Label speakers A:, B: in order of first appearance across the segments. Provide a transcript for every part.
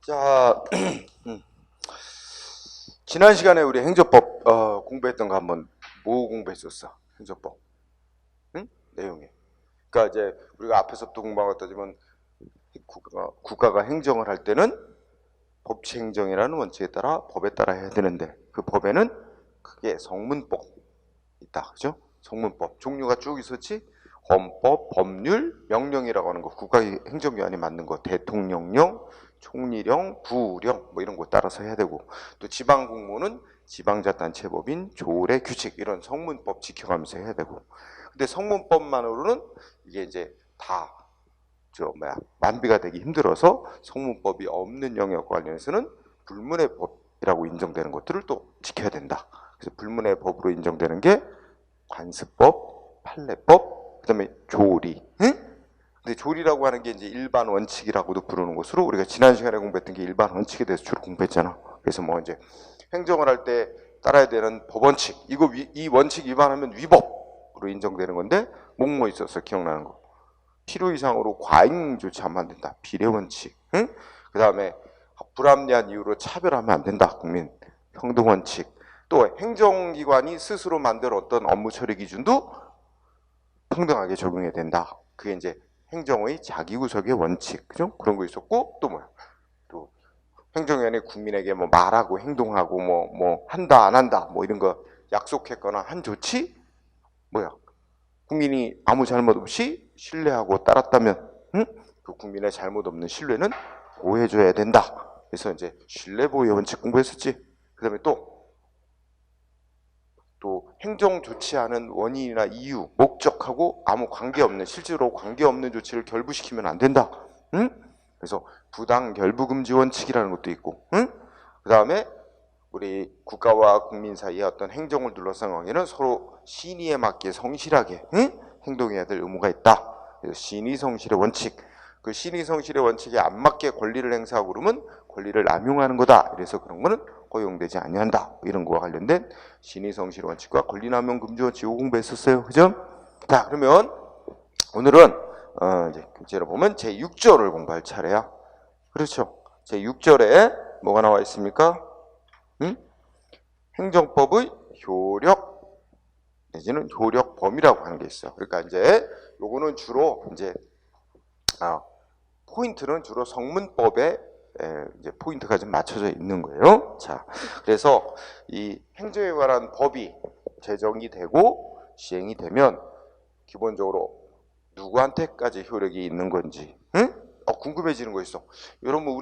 A: 자, 지난 시간에 우리 행정법 공부했던 거 한번 뭐 공부했었어? 행정법. 응? 내용이. 그러니까 이제 우리가 앞에서부터 공부한 것 따지면 국가가 행정을 할 때는 법치행정이라는 원칙에 따라 법에 따라 해야 되는데 그 법에는 크게 성문법 있다. 그죠? 성문법. 종류가 쭉 있었지? 헌법, 법률, 명령이라고 하는 거, 국가의 행정기관이 만든 거, 대통령령, 총리령, 부령 뭐 이런 거 따라서 해야 되고, 또 지방공무는 지방자치단체법인, 조례, 규칙 이런 성문법 지켜가면서 해야 되고. 근데 성문법만으로는 이게 이제 다 만비가 되기 힘들어서 성문법이 없는 영역 관련해서는 불문의 법이라고 인정되는 것들을 또 지켜야 된다. 그래서 불문의 법으로 인정되는 게 관습법, 판례법, 그다음에 조리. 응? 근데 조리라고 하는 게 이제 일반 원칙이라고도 부르는 것으로 우리가 지난 시간에 공부했던 게 일반 원칙에 대해서 주로 공부했잖아. 그래서 뭐 이제 행정을 할 때 따라야 되는 법원칙, 이 원칙 위반하면 위법으로 인정되는 건데 뭐뭐 있었어? 기억나는 거. 필요 이상으로 과잉 조치하면 안 된다. 비례원칙. 응? 그다음에 불합리한 이유로 차별하면 안 된다. 국민 평등원칙. 또 행정기관이 스스로 만든 어떤 업무 처리 기준도 평등하게 적용해야 된다. 그게 이제 행정의 자기구석의 원칙, 그죠? 그런 거 있었고 또 뭐야? 또 행정위원회 국민에게 뭐 말하고 행동하고 뭐 한다 안 한다 뭐 이런 거 약속했거나 한 조치 뭐야? 국민이 아무 잘못 없이 신뢰하고 따랐다면, 응? 그 국민의 잘못 없는 신뢰는 보호해줘야 된다. 그래서 이제 신뢰보호의 원칙 공부했었지. 그다음에 또 행정 조치하는 원인이나 이유, 목적하고 아무 관계없는 실제로 관계없는 조치를 결부시키면 안 된다. 응? 그래서 부당 결부금지 원칙이라는 것도 있고, 응? 그다음에 우리 국가와 국민 사이에 어떤 행정을 둘러싼 관계는 서로 신의에 맞게 성실하게, 응? 행동해야 될 의무가 있다. 그래서 신의 성실의 원칙. 그 신의 성실의 원칙에 안 맞게 권리를 행사하고 그러면 권리를 남용하는 거다. 그래서 그런 거는 허용되지 아니한다. 이런 거와 관련된 신의 성실 원칙과 권리 남용 금지 원칙 공부했었어요. 그죠? 자, 그러면 오늘은 이제 교재로 보면 제6절을 공부할 차례야. 그렇죠? 제6절에 뭐가 나와 있습니까? 응? 행정법의 효력 내지는 효력 범위라고 하는 게 있어. 그러니까 이제 요거는 주로 이제 포인트는 주로 성문법에 이제 포인트가 좀 맞춰져 있는 거예요. 자, 그래서 이 행정에 관한 법이 제정이 되고 시행이 되면 기본적으로 누구한테까지 효력이 있는 건지, 응? 궁금해지는 거 있어. 여러분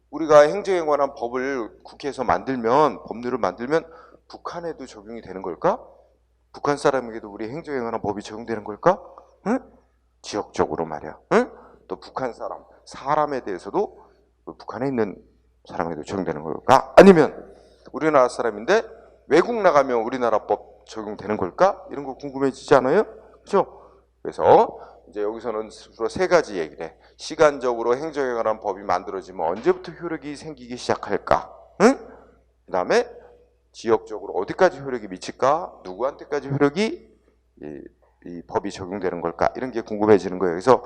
A: 우리가 행정에 관한 법을 국회에서 만들면 법률을 만들면 북한에도 적용이 되는 걸까? 북한 사람에게도 우리 행정에 관한 법이 적용되는 걸까? 응? 지역적으로 말이야. 응? 또 북한 사람에 대해서도 북한에 있는 사람에도 적용되는 걸까? 아니면 우리나라 사람인데 외국 나가면 우리나라 법 적용되는 걸까? 이런 거 궁금해지지 않아요? 그렇죠? 그래서 이제 여기서는 주로 세 가지 얘기를 해. 시간적으로 행정에 관한 법이 만들어지면 언제부터 효력이 생기기 시작할까? 응? 그 다음에 지역적으로 어디까지 효력이 미칠까? 누구한테까지 효력이 이 법이 적용되는 걸까? 이런 게 궁금해지는 거예요. 그래서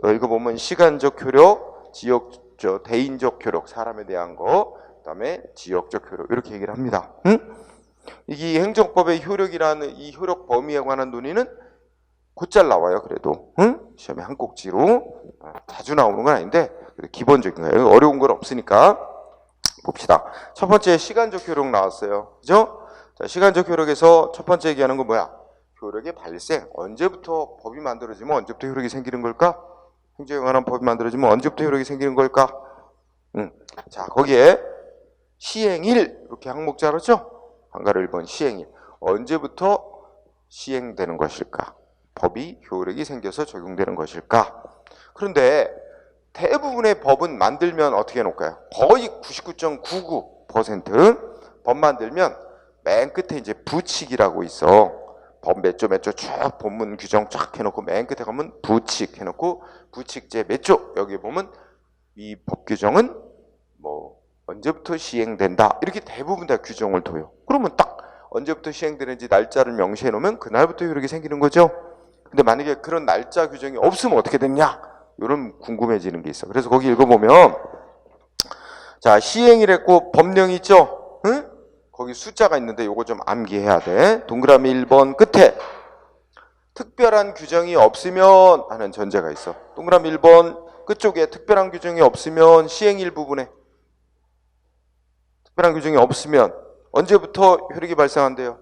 A: 읽어보면 시간적 효력, 대인적 효력, 사람에 대한 거, 그다음에 지역적 효력 이렇게 얘기를 합니다. 응? 이 행정법의 효력이라는 이 효력 범위에 관한 논의는 곧잘 나와요. 그래도 응? 시험에 한 꼭지로 자주 나오는 건 아닌데 기본적인 거예요. 어려운 건 없으니까 봅시다. 첫 번째 시간적 효력 나왔어요. 그죠? 자, 시간적 효력에서 첫 번째 얘기하는 건 뭐야? 효력의 발생. 언제부터 법이 만들어지면 언제부터 효력이 생기는 걸까? 행정에 관한 법이 만들어지면 언제부터 효력이 생기는 걸까? 자, 거기에 시행일 이렇게 항목자 알았죠? 한가로 1번 시행일. 언제부터 시행되는 것일까? 법이 효력이 생겨서 적용되는 것일까? 그런데 대부분의 법은 만들면 어떻게 해놓을까요? 거의 99.99% 법 만들면 맨 끝에 이제 부칙이라고 있어. 법 몇 조 쭉 본문 규정 쫙 해놓고 맨 끝에 가면 부칙 해놓고 부칙제 몇 조 여기 보면 이 법 규정은 뭐 언제부터 시행된다 이렇게 대부분 다 규정을 둬요. 그러면 딱 언제부터 시행되는지 날짜를 명시해 놓으면 그날부터 효력이 생기는 거죠. 근데 만약에 그런 날짜 규정이 없으면 어떻게 됐냐? 이런 궁금해지는 게 있어. 그래서 거기 읽어보면 자, 시행이랬고 법령이 있죠? 응? 거기 숫자가 있는데 요거 좀 암기해야 돼. 동그라미 1번 끝에 특별한 규정이 없으면 하는 전제가 있어. 동그라미 1번 끝쪽에 특별한 규정이 없으면 시행일 부분에 특별한 규정이 없으면 언제부터 효력이 발생한대요?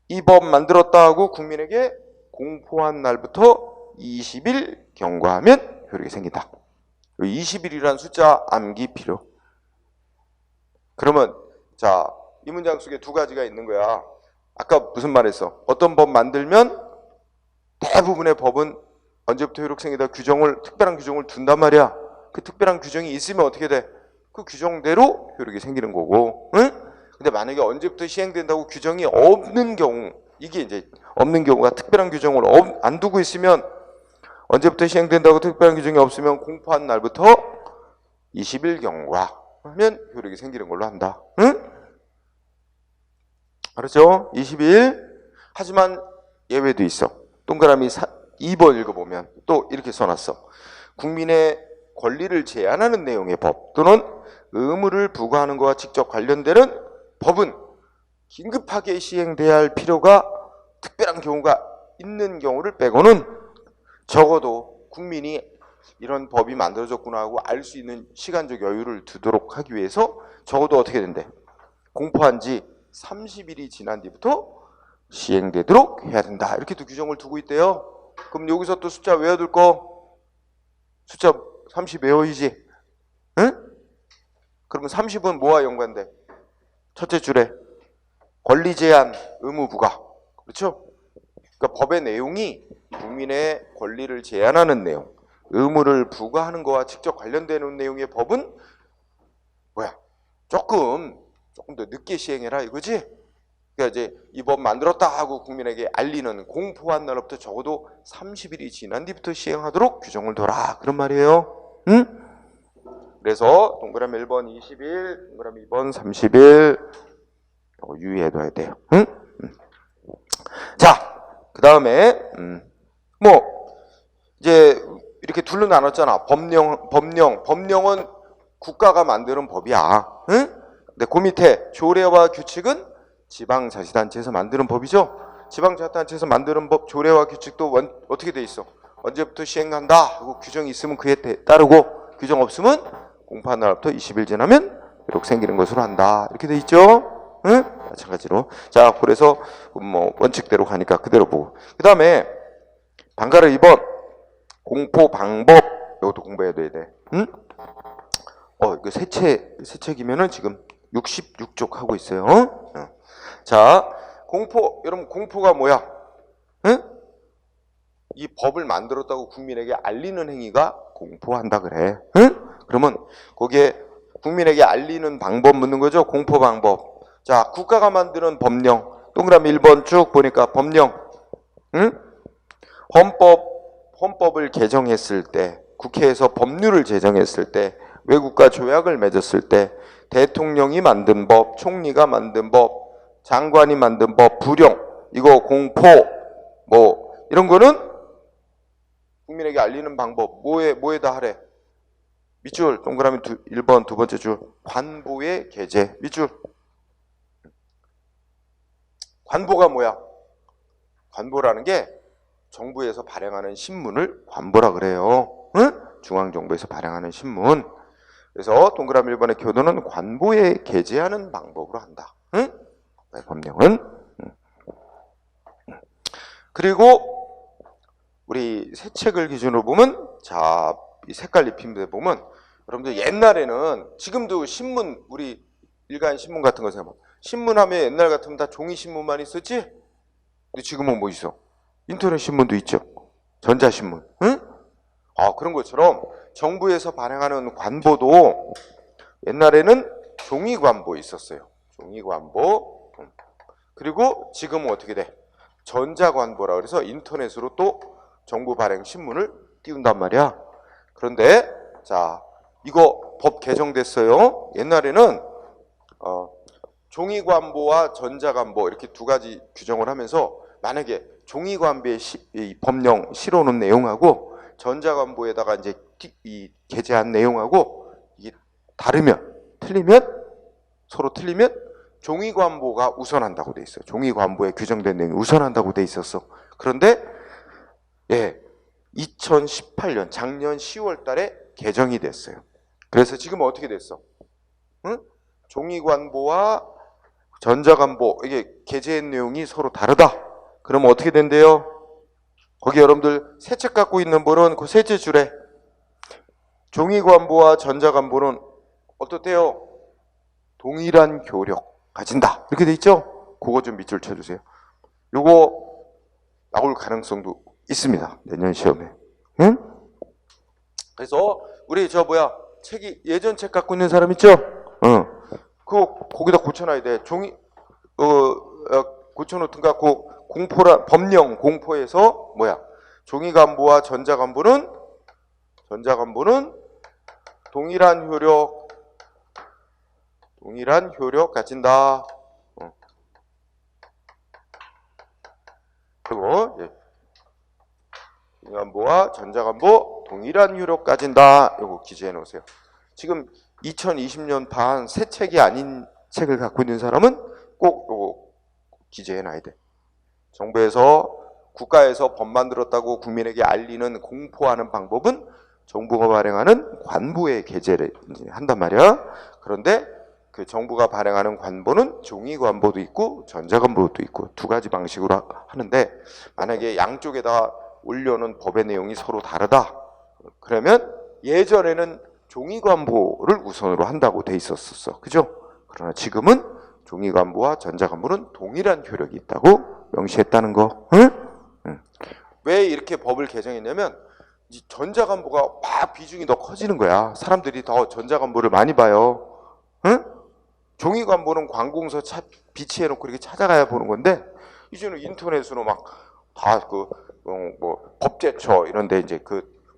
A: 이 법 만들었다 하고 국민에게 공포한 날부터 20일 경과하면 효력이 생긴다. 20일이라는 숫자 암기 필요. 그러면 자, 이 문장 속에 두 가지가 있는 거야. 아까 무슨 말했어? 어떤 법 만들면 대부분의 법은 언제부터 효력 생기다 특별한 규정을 둔단 말이야. 그 특별한 규정이 있으면 어떻게 돼? 그 규정대로 효력이 생기는 거고. 응? 근데 만약에 언제부터 시행된다고 규정이 없는 경우, 이게 이제 없는 경우가 특별한 규정을 안 두고 있으면 언제부터 시행된다고 특별한 규정이 없으면 공포한 날부터 20일 경과 하면 효력이 생기는 걸로 한다. 응? 알았죠? 20일. 하지만 예외도 있어. 동그라미 2번 읽어보면 또 이렇게 써놨어. 국민의 권리를 제한하는 내용의 법 또는 의무를 부과하는 것과 직접 관련되는 법은 긴급하게 시행돼야 할 필요가 특별한 경우가 있는 경우를 빼고는 적어도 국민이 이런 법이 만들어졌구나 하고 알 수 있는 시간적 여유를 두도록 하기 위해서 적어도 어떻게 된대? 공포한 지 30일이 지난 뒤부터 시행되도록 해야 된다. 이렇게 또 규정을 두고 있대요. 그럼 여기서 또 숫자 외워둘 거? 숫자 30 외워야지. 응? 그러면 30은 뭐와 연관돼? 첫째 줄에 권리 제한, 의무 부과. 그렇죠? 그러니까 법의 내용이 국민의 권리를 제한하는 내용, 의무를 부과하는 거와 직접 관련되는 내용의 법은 뭐야? 조금 더 늦게 시행해라 이거지? 그러니까 이제 이 법 만들었다 하고 국민에게 알리는 공포한 날부터 적어도 30일이 지난 뒤부터 시행하도록 규정을 둬라. 그런 말이에요. 응? 그래서 동그라미 1번 20일, 동그라미 2번 30일 유의해둬야 돼요. 응? 자, 그 다음에 뭐 이제 이렇게 둘로 나눴잖아. 법령은 국가가 만드는 법이야. 응? 근데 그 밑에 조례와 규칙은 지방자치단체에서 만드는 법이죠. 지방자치단체에서 만드는 법, 조례와 규칙도 어떻게 돼 있어? 언제부터 시행한다 하고 규정이 있으면 그에 따르고 규정 없으면 공포한 날부터 20일 지나면 효력 생기는 것으로 한다. 이렇게 돼 있죠. 응? 마찬가지로. 자, 그래서 뭐 원칙대로 가니까 그대로 보고. 그 다음에 방가르 2번 공포 방법 이것도 공부해야 돼. 응? 이거 새 책이면은 지금 66쪽 하고 있어요. 자, 여러분 공포가 뭐야? 응? 이 법을 만들었다고 국민에게 알리는 행위가 공포한다 그래. 응? 그러면 거기에 국민에게 알리는 방법 묻는 거죠. 공포 방법. 자, 국가가 만드는 법령. 동그라미 1번 쭉 보니까 법령. 응? 헌법을 개정했을 때, 국회에서 법률을 제정했을 때, 외국과 조약을 맺었을 때, 대통령이 만든 법, 총리가 만든 법, 장관이 만든 법, 부령, 이거 공포, 뭐 이런 거는 국민에게 알리는 방법. 뭐에다 하래? 밑줄, 동그라미 1번 두 번째 줄, 관보의 게재. 밑줄. 관보가 뭐야? 관보라는 게 정부에서 발행하는 신문을 관보라 그래요. 응? 중앙정부에서 발행하는 신문. 그래서 동그라미 1번의 교도는 관보에 게재하는 방법으로 한다. 응? 법령은. 그리고 우리 새 책을 기준으로 보면, 자, 이 색깔 입힘대 보면, 여러분들 옛날에는, 지금도 신문, 우리 일간 신문 같은 거 생각하면, 신문하면 옛날 같으면 다 종이 신문만 있었지? 근데 지금은 뭐 있어? 인터넷 신문도 있죠. 전자신문. 응? 그런 것처럼 정부에서 발행하는 관보도 옛날에는 종이 관보 있었어요. 종이 관보. 그리고 지금은 어떻게 돼? 전자 관보라 그래서 인터넷으로 또 정부 발행 신문을 띄운단 말이야. 그런데 자, 이거 법 개정됐어요. 옛날에는 종이 관보와 전자 관보 이렇게 두 가지 규정을 하면서 만약에 종이 관보의 법령 실어놓은 내용하고 전자 관보에다가 이제 이 게재한 내용하고 이게 다르면 서로 틀리면 종이관보가 우선한다고 돼 있어요. 종이관보에 규정된 내용이 우선한다고 돼 있었어. 그런데 2018년 작년 10월 달에 개정이 됐어요. 그래서 지금 어떻게 됐어? 응? 종이관보와 전자관보 이게 게재 내용이 서로 다르다. 그러면 어떻게 된대요? 거기 여러분들 새 책 갖고 있는 분은 그 셋째 줄에 종이관보와 전자관보는 어떻대요? 동일한 효력 가진다. 이렇게 돼 있죠? 그거 좀 밑줄 쳐주세요. 요거 나올 가능성도 있습니다. 내년 시험에. 응? 그래서 우리 책이 예전 책 갖고 있는 사람 있죠? 그거 거기다 고쳐놔야 돼. 고쳐놓든가 공포라 법령 공포에서 종이관보와 전자관보는 동일한 효력 가진다. 그리고 종이관보와 전자관보 동일한 효력 가진다. 이거 기재해 놓으세요. 지금 2020년 반 새 책이 아닌 책을 갖고 있는 사람은 꼭 이거 기재해 놔야 돼. 정부에서 국가에서 법 만들었다고 국민에게 알리는 공포하는 방법은 정부가 발행하는 관보에 게재를 한단 말이야. 그런데 그 정부가 발행하는 관보는 종이관보도 있고 전자관보도 있고 두 가지 방식으로 하는데 만약에 양쪽에다 올려놓은 법의 내용이 서로 다르다. 그러면 예전에는 종이관보를 우선으로 한다고 돼 있었어. 그죠? 그러나 지금은 종이관보와 전자관보는 동일한 효력이 있다고 명시했다는 거. 응? 왜 이렇게 법을 개정했냐면 전자관보가 막 비중이 더 커지는 거야. 사람들이 더 전자관보를 많이 봐요. 응? 종이관보는 관공서 비치해놓고 이렇게 찾아가야 보는 건데 이제는 인터넷으로 막 다 법제처 이런데 이제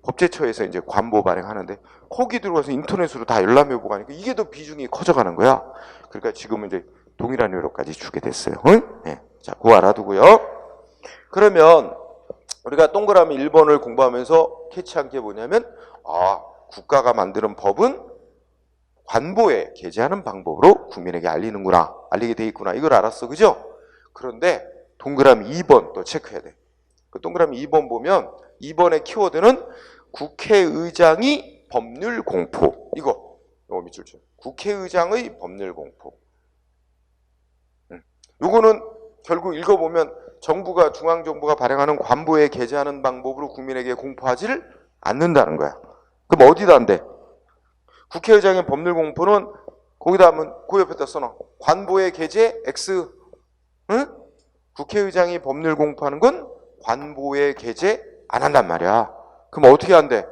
A: 법제처에서 이제 관보 발행하는데 거기 들어가서 인터넷으로 다 열람해 보고 하니까 이게 더 비중이 커져가는 거야. 그러니까 지금은 이제 동일한 효력까지 주게 됐어요. 응? 네. 자, 그거 알아두고요. 그러면 우리가 동그라미 1번을 공부하면서 캐치한 게 뭐냐면 국가가 만드는 법은 관보에 게재하는 방법으로 국민에게 알리게 돼 있구나. 이걸 알았어. 그죠? 그런데 동그라미 2번 또 체크해야 돼. 그 동그라미 2번 보면 2번의 키워드는 국회의장이 법률 공포. 이거 밑줄 쳐. 국회의장의 법률 공포. 요거는 결국 읽어보면 중앙정부가 발행하는 관보에 게재하는 방법으로 국민에게 공포하지를 않는다는 거야. 그럼 어디다 한대? 국회의장의 법률 공포는 거기다 하면 그 옆에다 써놔. 관보에 게재 X. 응? 국회의장이 법률 공포하는 건 관보에 게재 안 한단 말이야. 그럼 어떻게 한대?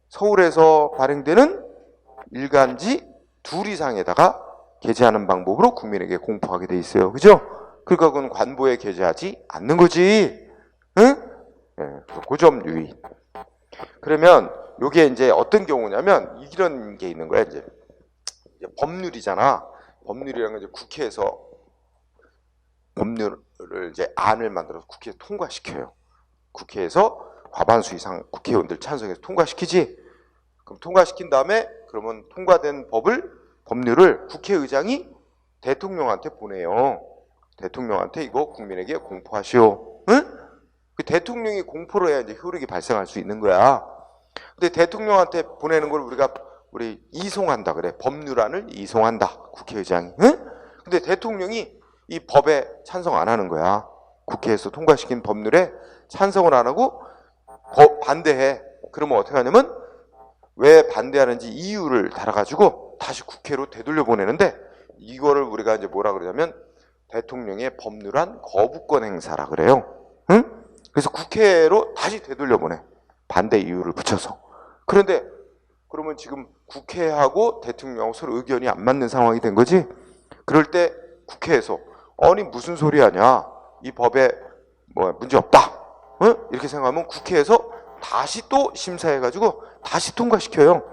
A: 서울에서 발행되는 일간지 2 이상에다가 게재하는 방법으로 국민에게 공포하게 돼 있어요. 그죠? 그러니까 그건 관보에 게재하지 않는 거지. 응? 그 점 유의. 그러면 요게 이제 어떤 경우냐면 이런 게 있는 거야. 이제 법률이잖아. 법률이라는 건 이제 국회에서 법률을 이제 안을 만들어서 국회에 통과시켜요. 국회에서 과반수 이상 국회의원들 찬성해서 통과시키지. 그럼 통과시킨 다음에 그러면 통과된 법률을 국회의장이 대통령한테 보내요. 대통령한테 이거 국민에게 공포하시오. 응? 그 대통령이 공포를 해야 이제 효력이 발생할 수 있는 거야. 근데 대통령한테 보내는 걸 우리 이송한다 그래. 법률안을 이송한다. 국회의장이. 응? 근데 대통령이 이 법에 찬성 안 하는 거야. 국회에서 통과시킨 법률에 찬성을 안 하고 반대해. 그러면 어떻게 하냐면 왜 반대하는지 이유를 달아가지고 다시 국회로 되돌려 보내는데 이거를 우리가 이제 뭐라 그러냐면 대통령의 법률안 거부권 행사라 그래요. 응? 그래서 국회로 다시 되돌려 보내. 반대 이유를 붙여서. 그런데 그러면 지금 국회하고 대통령하고 서로 의견이 안 맞는 상황이 된 거지. 그럴 때 국회에서 아니 무슨 소리 하냐. 이 법에 문제 없다. 응? 이렇게 생각하면 국회에서 다시 또 심사해가지고 다시 통과시켜요.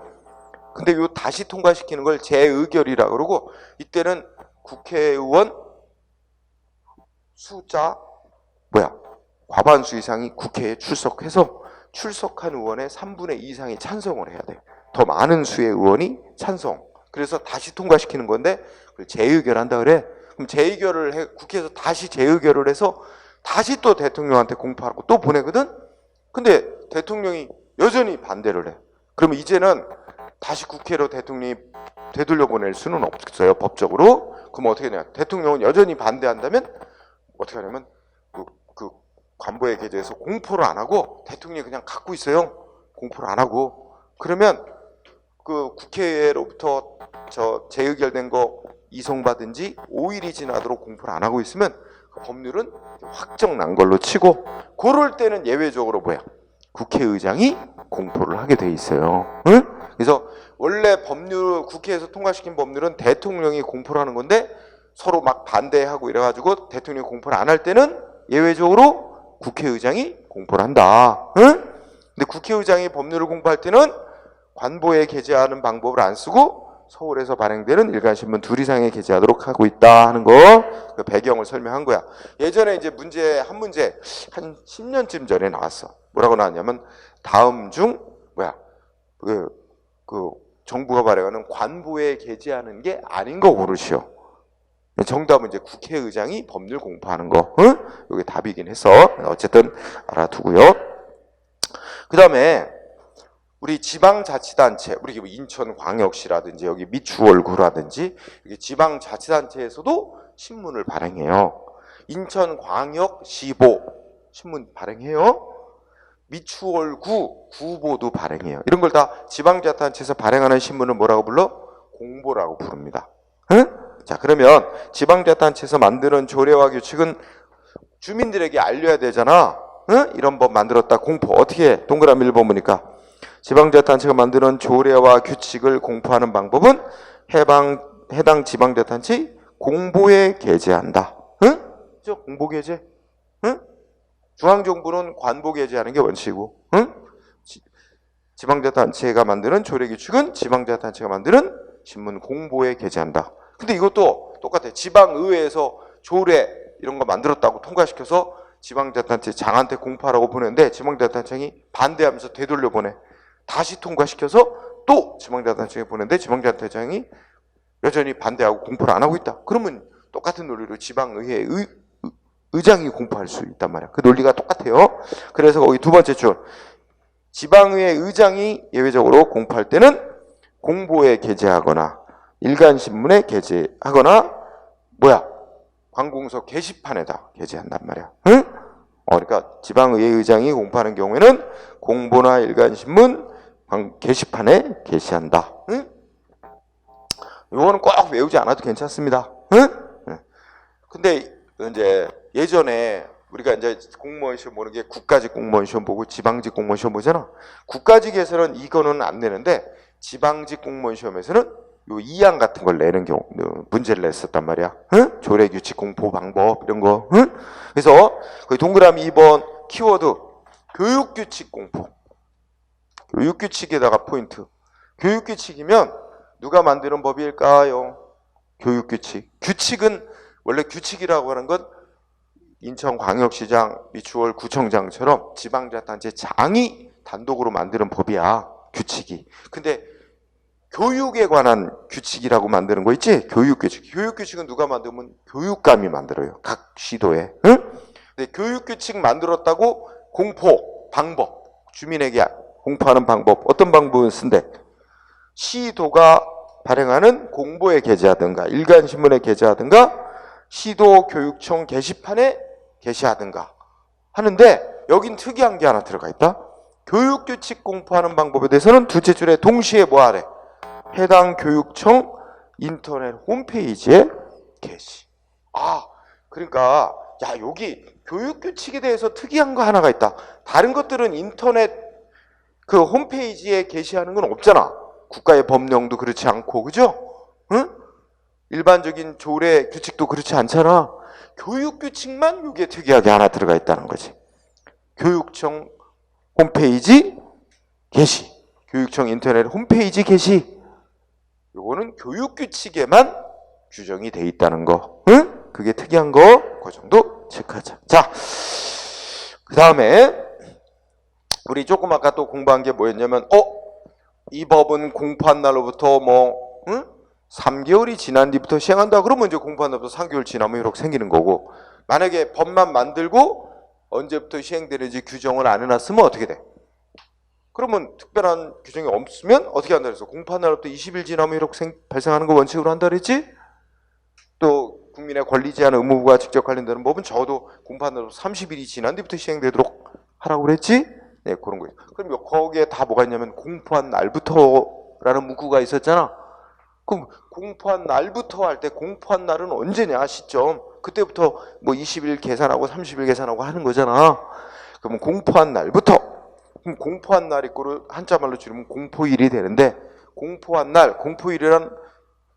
A: 근데 요 다시 통과시키는 걸 재의결이라 그러고 이때는 국회의원 숫자 과반수 이상이 국회에 출석해서 출석한 의원의 3분의 2 이상이 찬성을 해야 돼. 더 많은 수의 의원이 찬성. 그래서 다시 통과시키는 건데 그걸 재의결한다 그래. 그럼 재의결을 해, 국회에서 다시 재의결을 해서 다시 또 대통령한테 공포하고 또 보내거든. 근데 대통령이 여전히 반대를 해. 그러면 이제는 다시 국회로 대통령이 되돌려 보낼 수는 없어요, 법적으로. 그럼 어떻게 되냐? 대통령은 여전히 반대한다면 어떻게 하냐면 그 관보에 게재해서 공포를 안 하고 대통령이 그냥 갖고 있어요. 공포를 안 하고. 그러면 그 국회로부터 저 재의결된 거 이송받은 지 5일이 지나도록 공포를 안 하고 있으면 그 법률은 확정 난 걸로 치고, 그럴 때는 예외적으로 뭐야? 국회의장이 공포를 하게 돼 있어요. 응? 그래서 원래 법률, 국회에서 통과시킨 법률은 대통령이 공포를 하는 건데 서로 막 반대하고 이래가지고 대통령이 공포를 안 할 때는 예외적으로 국회의장이 공포를 한다. 응? 근데 국회의장이 법률을 공포할 때는 관보에 게재하는 방법을 안 쓰고 서울에서 발행되는 일간신문 2 이상에 게재하도록 하고 있다 하는 거, 그 배경을 설명한 거야. 예전에 이제 한 문제 한 10년쯤 전에 나왔어. 뭐라고 나왔냐면 다음 중 뭐야? 그 정부가 발행하는 관보에 게재하는 게 아닌 거 고르시오. 정답은 이제 국회의장이 법률 공포하는 거. 응? 이게 답이긴 했어. 어쨌든 알아두고요. 그 다음에 우리 지방자치단체, 우리 인천광역시라든지 여기 미추홀구라든지 지방자치단체에서도 신문을 발행해요. 인천광역시보 신문 발행해요. 미추홀구 구보도 발행해요. 이런 걸 다 지방자치단체에서 발행하는 신문을 뭐라고 불러? 공보라고 부릅니다. 응? 자, 그러면 지방자치단체에서 만드는 조례와 규칙은 주민들에게 알려야 되잖아. 응? 이런 법 만들었다. 공포. 어떻게 해? 동그라미 1번 보니까 지방자치단체가 만드는 조례와 규칙을 공포하는 방법은 해당 지방자치단체 공보에 게재한다. 응? 저 공보 게재. 응? 중앙정부는 관보 게재하는 게 원칙이고, 응? 지방자치단체가 만드는 조례 규칙은 지방자치단체가 만드는 신문 공보에 게재한다. 근데 이것도 똑같아. 지방의회에서 조례 이런 거 만들었다고 통과시켜서 지방자치단체 장한테 공포하라고 보내는데 지방자치단체장이 반대하면서 되돌려 보내. 다시 통과시켜서 또 지방자치단체에 보내는데 지방자치단체장이 여전히 반대하고 공포를 안 하고 있다. 그러면 똑같은 논리로 지방의회 의장이 공포할 수 있단 말이야. 그 논리가 똑같아요. 그래서 거기 두 번째 줄, 지방의회 의장이 예외적으로 공포할 때는 공보에 게재하거나 일간신문에 게재하거나 관공서 게시판에다 게재한단 말이야. 응? 그러니까 지방의회 의장이 공포하는 경우에는 공보나 일간신문 게시판에 게시한다. 응? 이거는 꼭 외우지 않아도 괜찮습니다. 응? 근데 이제 예전에 우리가 이제 공무원 시험 보는 게 국가직 공무원 시험 보고 지방직 공무원 시험 보잖아. 국가직에서는 이거는 안 내는데 지방직 공무원 시험에서는 요 2항 같은 걸 내는 경우 문제를 냈었단 말이야. 응? 조례 규칙 공포 방법 이런 거. 응? 그래서 거기 동그라미 2번 키워드 교육 규칙 공포. 교육 규칙에다가 포인트. 교육 규칙이면 누가 만드는 법일까요? 교육 규칙. 규칙은 원래 규칙이라고 하는 건 인천광역시장, 미추홀 구청장처럼 지방자치단체 장이 단독으로 만드는 법이야. 규칙이. 근데 교육에 관한 규칙이라고 만드는 거 있지? 교육규칙. 교육규칙은 누가 만들면 교육감이 만들어요. 각 시도에. 응? 근데 교육규칙 만들었다고 공포, 방법, 주민에게 공포하는 방법, 어떤 방법을 쓴대? 시도가 발행하는 공보에 게재하든가 일간신문에 게재하든가 시도 교육청 게시판에 게시하든가 하는데 여긴 특이한 게 하나 들어가 있다. 교육규칙 공포하는 방법에 대해서는 둘째 줄에 동시에 뭐 하래? 해당 교육청 인터넷 홈페이지에 게시. 그러니까 여기 교육규칙에 대해서 특이한 거 하나가 있다. 다른 것들은 인터넷 그 홈페이지에 게시하는 건 없잖아. 국가의 법령도 그렇지 않고, 그죠? 응? 일반적인 조례 규칙도 그렇지 않잖아. 교육규칙만 이게 특이하게 하나 들어가 있다는 거지. 교육청 홈페이지 게시. 교육청 인터넷 홈페이지 게시. 요거는 교육규칙에만 규정이 돼 있다는 거. 응? 그게 특이한 거, 그 정도 체크하자. 자, 그 다음에 우리 조금 아까 또 공부한 게 뭐였냐면 이 법은 공포한 날로부터 응? 3개월이 지난 뒤부터 시행한다 그러면 이제 공포한 날부터 3개월 지나면 이렇게 생기는 거고, 만약에 법만 만들고 언제부터 시행되는지 규정을 안 해놨으면 어떻게 돼? 그러면 특별한 규정이 없으면 어떻게 한다 그래서 공포한 날부터 20일 지나면 이렇게 발생하는 거 원칙으로 한다 그랬지? 또 국민의 권리 제한 의무부가 직접 관련되는 법은 적어도 공포한 날부터 30일이 지난 뒤부터 시행되도록 하라고 그랬지? 네, 그런 거예요. 그럼 거기에 다 뭐가 있냐면 공포한 날부터라는 문구가 있었잖아. 그럼 공포한 날부터 할 때 공포한 날은 언제냐 시점. 그때부터 뭐 20일 계산하고 30일 계산하고 하는 거잖아. 그러면 공포한 날부터. 그럼 공포한 날 이거를 한자말로 줄이면 공포일이 되는데, 공포한 날, 공포일이란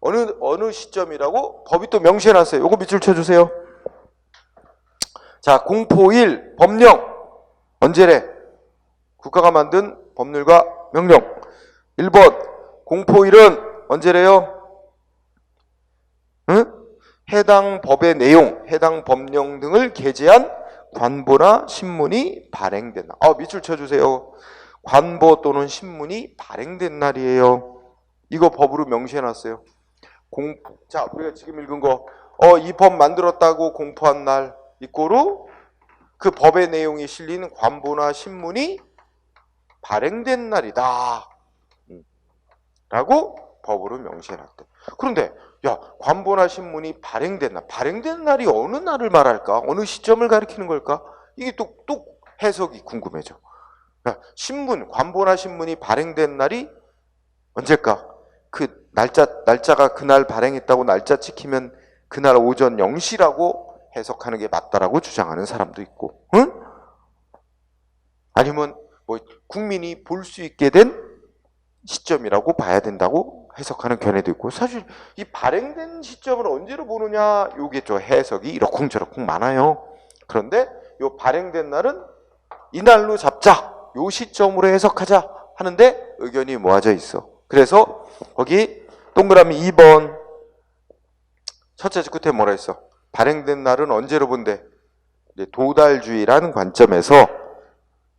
A: 어느 시점이라고 법이 또 명시해놨어요. 요거 밑줄 쳐주세요. 자, 공포일 법령 언제래? 국가가 만든 법률과 명령. 1번 공포일은 언제래요? 응? 해당 법의 내용, 해당 법령 등을 게재한 관보나 신문이 발행된 날. 밑줄 쳐주세요. 관보 또는 신문이 발행된 날이에요. 이거 법으로 명시해놨어요. 자, 우리가 지금 읽은 거, 이 법 만들었다고 공포한 날 이꼬로 그 법의 내용이 실린 관보나 신문이 발행된 날이다 라고 법으로 명시해놨대. 그런데 야, 관보나 신문이 발행된 날이 어느 날을 말할까? 어느 시점을 가리키는 걸까? 이게 또 해석이 궁금해져. 그러니까 관보나 신문이 발행된 날이 언제일까? 그 날짜가 그날 발행했다고 날짜 찍히면 그날 오전 0시라고 해석하는 게 맞다라고 주장하는 사람도 있고, 응? 아니면 뭐 국민이 볼 수 있게 된 시점이라고 봐야 된다고 해석하는 견해도 있고, 사실 이 발행된 시점을 언제로 보느냐, 요게 좀 해석이 이러쿵저러쿵 많아요. 그런데 요 발행된 날은 이날로 잡자, 요 시점으로 해석하자 하는데 의견이 모아져 있어. 그래서 거기 동그라미 2번 첫째 줄 끝에 뭐라 했어? 발행된 날은 언제로 본대? 도달주의라는 관점에서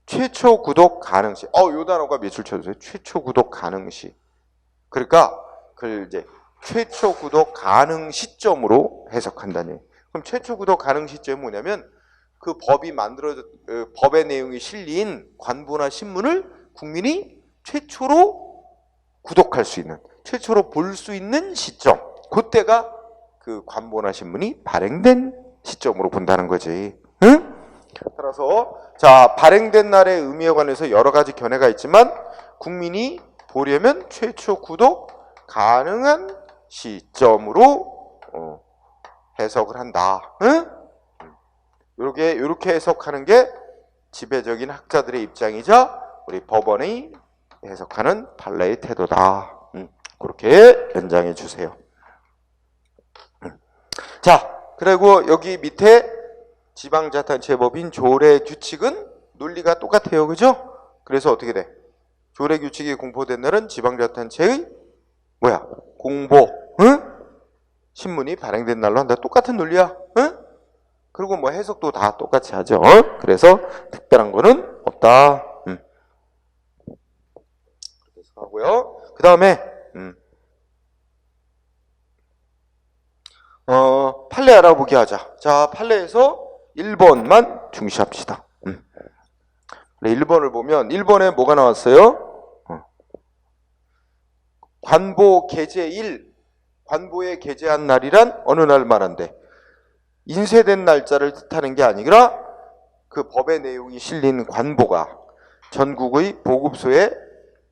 A: 최초 구독 가능 시. 요 단어가 밑줄 쳐주세요. 최초 구독 가능 시. 그러니까 그 이제 최초 구독 가능 시점으로 해석한다니. 그럼 최초 구독 가능 시점이 뭐냐면 그 법이 법의 내용이 실린 관보나 신문을 국민이 최초로 구독할 수 있는, 최초로 볼 수 있는 시점. 그때가 그 관보나 신문이 발행된 시점으로 본다는 거지. 응? 따라서 자, 발행된 날의 의미에 관해서 여러 가지 견해가 있지만 국민이 보려면 최초 구독 가능한 시점으로 해석을 한다. 응? 이렇게 해석하는 게 지배적인 학자들의 입장이자 우리 법원이 해석하는 판례의 태도다. 그렇게 연장해 주세요. 자, 그리고 여기 밑에 지방자치제법인 조례규칙은 논리가 똑같아요. 그죠? 그래서 어떻게 돼? 조례규칙이 공포된 날은 지방자치단체의 공보, 응? 신문이 발행된 날로 한다. 똑같은 논리야. 응? 그리고 뭐 해석도 다 똑같이 하죠. 그래서 특별한 거는 없다. 그래서 하고요. 그 다음에 판례 알아보기 하자. 자, 판례에서 1번만 중시합시다. 1번을 보면 1번에 뭐가 나왔어요? 관보 게재일, 관보에 게재한 날이란 어느 날 말한대? 인쇄된 날짜를 뜻하는 게 아니라 그 법의 내용이 실린 관보가 전국의 보급소에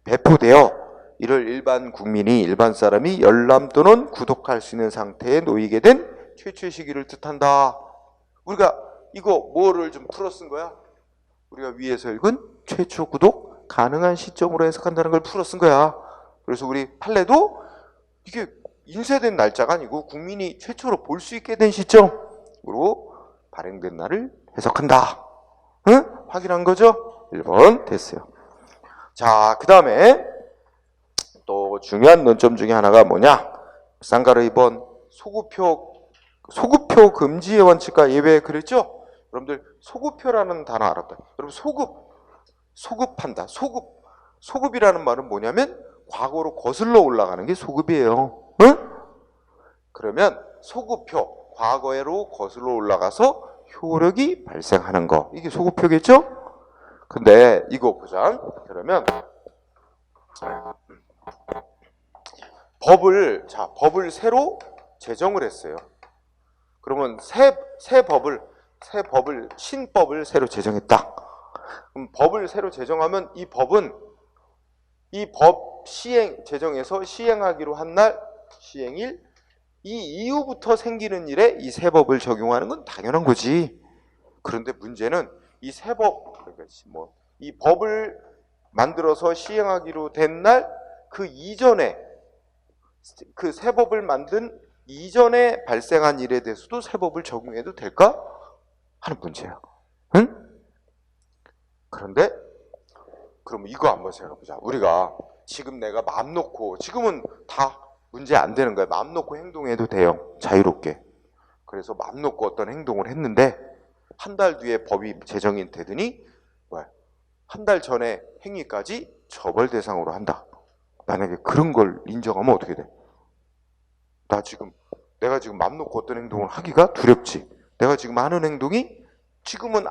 A: 배포되어 이를 일반 국민이, 일반 사람이 열람 또는 구독할 수 있는 상태에 놓이게 된 최초의 시기를 뜻한다. 우리가 이거 뭐를 좀 풀어 쓴 거야? 우리가 위에서 읽은 최초 구독 가능한 시점으로 해석한다는 걸 풀어 쓴 거야. 그래서 우리 판례도 이게 인쇄된 날짜가 아니고 국민이 최초로 볼 수 있게 된 시점으로 발행된 날을 해석한다. 응? 확인한 거죠? 1번 됐어요. 자, 그 다음에 또 중요한 논점 중에 하나가 뭐냐? 쌍가루 2번 소구표 금지의 원칙과 예외 그랬죠? 여러분들 소구표라는 단어 알았다. 여러분 소급한다. 소급이라는 말은 뭐냐면 과거로 거슬러 올라가는 게 소급이에요. 응? 그러면 소구표, 과거로 거슬러 올라가서 효력이 발생하는 거. 이게 소구표겠죠? 근데 이거 보자. 그러면 법을 새로 제정을 했어요. 그러면 신법을 새로 제정했다. 그럼 법을 새로 제정하면 이 법 제정해서 시행하기로 한 날 시행일, 이 이후부터 생기는 일에 이 새 법을 적용하는 건 당연한 거지. 그런데 문제는 이 새 법, 그러니까 이 법을 만들어서 시행하기로 된 날 그 이전에, 그 새 법을 만든 이전에 발생한 일에 대해서도 새 법을 적용해도 될까? 하는 문제야. 응? 그런데 그럼 이거 한번 생각해보자. 우리가 지금 내가 마음 놓고, 지금은 다 문제 안 되는 거야. 마음 놓고 행동해도 돼요. 자유롭게. 그래서 마음 놓고 어떤 행동을 했는데 한 달 뒤에 법이 제정이 되더니 한 달 전에 행위까지 처벌 대상으로 한다. 만약에 그런 걸 인정하면 어떻게 돼? 내가 지금 마음 놓고 어떤 행동을 하기가 두렵지. 내가 지금 하는 행동이 지금은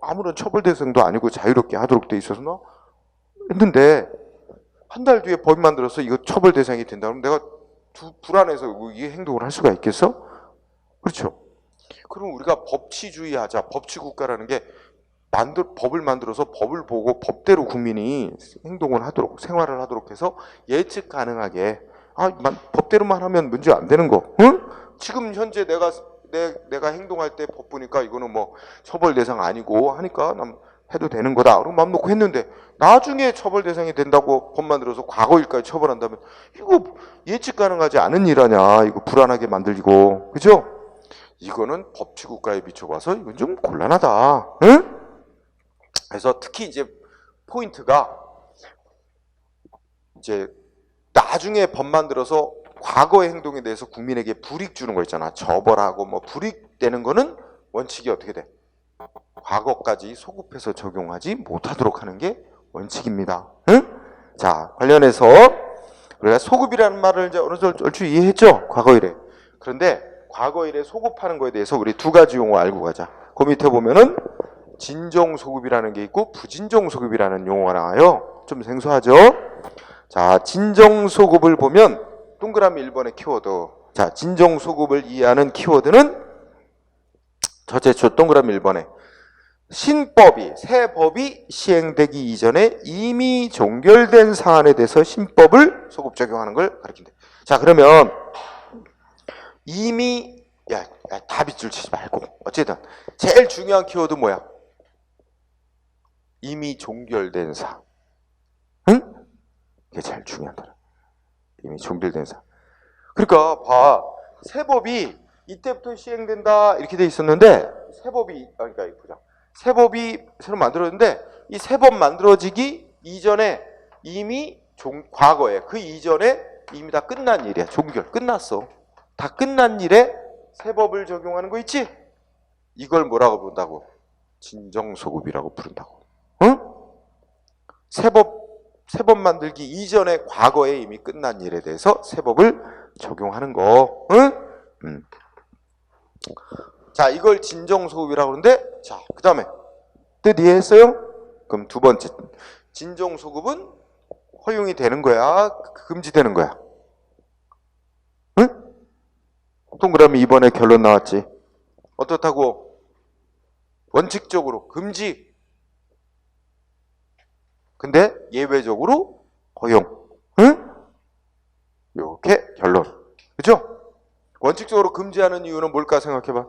A: 아무런 처벌 대상도 아니고 자유롭게 하도록 돼 있어서 했는데 한 달 뒤에 법이 만들어서 이거 처벌 대상이 된다 그러면 내가 불안해서 이 행동을 할 수가 있겠어? 그렇죠. 그럼 우리가 법치주의하자. 법치국가라는 게 법을 만들어서 법을 보고 법대로 국민이 행동을 하도록, 생활을 하도록 해서 예측 가능하게, 법대로만 하면 문제 안 되는 거. 응? 지금 현재 내가 행동할 때 법 보니까 이거는 처벌 대상 아니고 하니까 난 해도 되는 거다. 그럼 맘 놓고 했는데 나중에 처벌 대상이 된다고 법 만들어서 과거 일까지 처벌한다면 이거 예측 가능하지 않은 일 아냐. 이거 불안하게 만들고. 그죠? 이거는 법치국가에 비춰봐서 이건 좀 곤란하다. 응? 그래서 특히 이제 포인트가 이제 나중에 법 만들어서 과거의 행동에 대해서 국민에게 불이익 주는 거 있잖아. 처벌하고 불이익 되는 거는 원칙이 어떻게 돼? 과거까지 소급해서 적용하지 못하도록 하는 게 원칙입니다. 응? 자, 관련해서 우리가 소급이라는 말을 이제 어느 정도 얼추 이해했죠? 과거일에. 그런데 과거일에 소급하는 거에 대해서 우리 두 가지 용어 알고 가자. 그 밑에 보면은 진정소급이라는 게 있고 부진정소급이라는 용어가 나와요. 좀 생소하죠? 자, 진정소급을 보면 동그라미 1번의 키워드. 자, 진정소급을 이해하는 키워드는 첫째 줄 동그라미 1번에 새 법이 시행되기 이전에 이미 종결된 사안에 대해서 신법을 소급 적용하는 걸 가리킨다. 자, 그러면 이미 다 빗줄 치지 말고 어쨌든 제일 중요한 키워드 뭐야? 이미 종결된 사. 응? 이게 제일 중요하다. 이미 종결된 사. 그러니까 새 법이 이때부터 시행된다 이렇게 돼 있었는데 새 법이 새로 만들어졌는데 이 새 법 만들어지기 이전에 이미 과거에 그 이전에 이미 다 끝난 일이야. 종결 끝났어. 다 끝난 일에 새 법을 적용하는 거 있지? 이걸 뭐라고 부른다고? 진정소급이라고 부른다고. 응? 새 법 만들기 이전에 과거에 이미 끝난 일에 대해서 새 법을 적용하는 거. 응? 자, 이걸 진정소급이라고 그러는데, 자, 그 다음에 뜻 이해했어요? 그럼 두 번째, 진정소급은 허용이 되는 거야? 금지되는 거야? 응? 동그라미 이번에 결론 나왔지? 어떻다고? 원칙적으로 금지. 근데 예외적으로 허용. 응? 이렇게 결론. 그죠? 원칙적으로 금지하는 이유는 뭘까 생각해봐.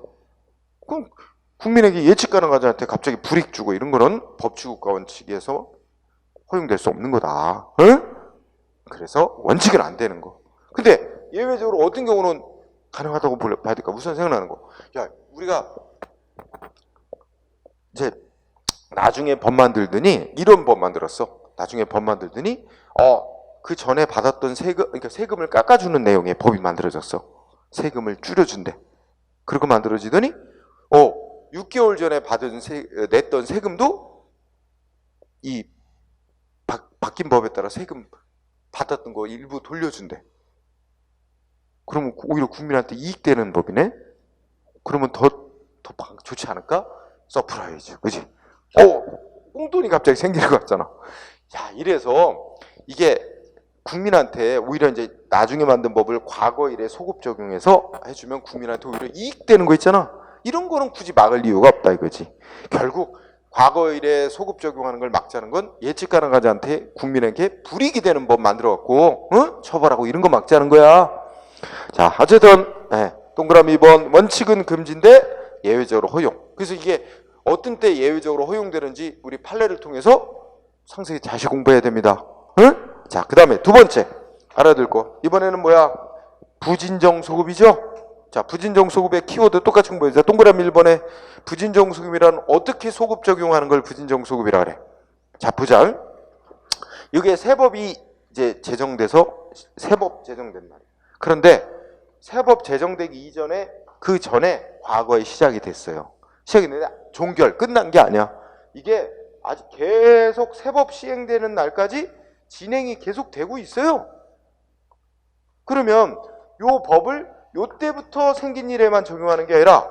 A: 그럼 국민에게 예측 가능하지 않을 때 갑자기 불이익 주고 이런 거는 법치국가 원칙에서 허용될 수 없는 거다. 응? 그래서 원칙은 안 되는 거. 근데 예외적으로 어떤 경우는 가능하다고 봐야 될까? 우선 생각나는 거. 야, 우리가 이제 나중에 법 만들더니 이런 법 만들었어. 나중에 법 만들더니 그 전에 받았던 그러니까 세금을 깎아주는 내용의 법이 만들어졌어. 세금을 줄여준대. 그렇게 만들어지더니 6개월 전에 냈던 세금도 이 바뀐 법에 따라 세금 받았던 거 일부 돌려준대. 그러면 오히려 국민한테 이익되는 법이네. 그러면 더 좋지 않을까? 서프라이즈, 그지? 꽁돈이 갑자기 생길 것 같잖아. 야, 이래서 이게 국민한테 오히려 이제 나중에 만든 법을 과거 일에 소급 적용해서 해주면 국민한테 오히려 이익되는 거 있잖아. 이런 거는 굳이 막을 이유가 없다 이거지. 결국 과거 일에 소급 적용하는 걸 막자는 건 예측 가능하지 않게 국민에게 불이익이 되는 법 만들어갖고 처벌하고 이런 거 막자는 거야. 자, 어쨌든 동그라미 2번 원칙은 금지인데 예외적으로 허용. 그래서 이게 어떤 때 예외적으로 허용되는지 우리 판례를 통해서 상세히 다시 공부해야 됩니다. 자, 그 다음에 두 번째 알아둘 거. 이번에는 뭐야? 부진정 소급이죠. 자, 부진정 소급의 키워드 똑같이 공부해주자. 동그라미 1번에 부진정 소급이란 어떻게 소급 적용하는 걸 부진정 소급이라 그래. 자, 보자. 이게 세법이 이제 제정돼서 세법 제정된 말이야. 그런데 세법 제정되기 이전에 그 전에 과거에 시작이 됐어요. 시작이 됐는데 종결 끝난 게 아니야. 이게 아직 계속 세법 시행되는 날까지 진행이 계속 되고 있어요. 그러면 요 법을 요 때부터 생긴 일에만 적용하는 게 아니라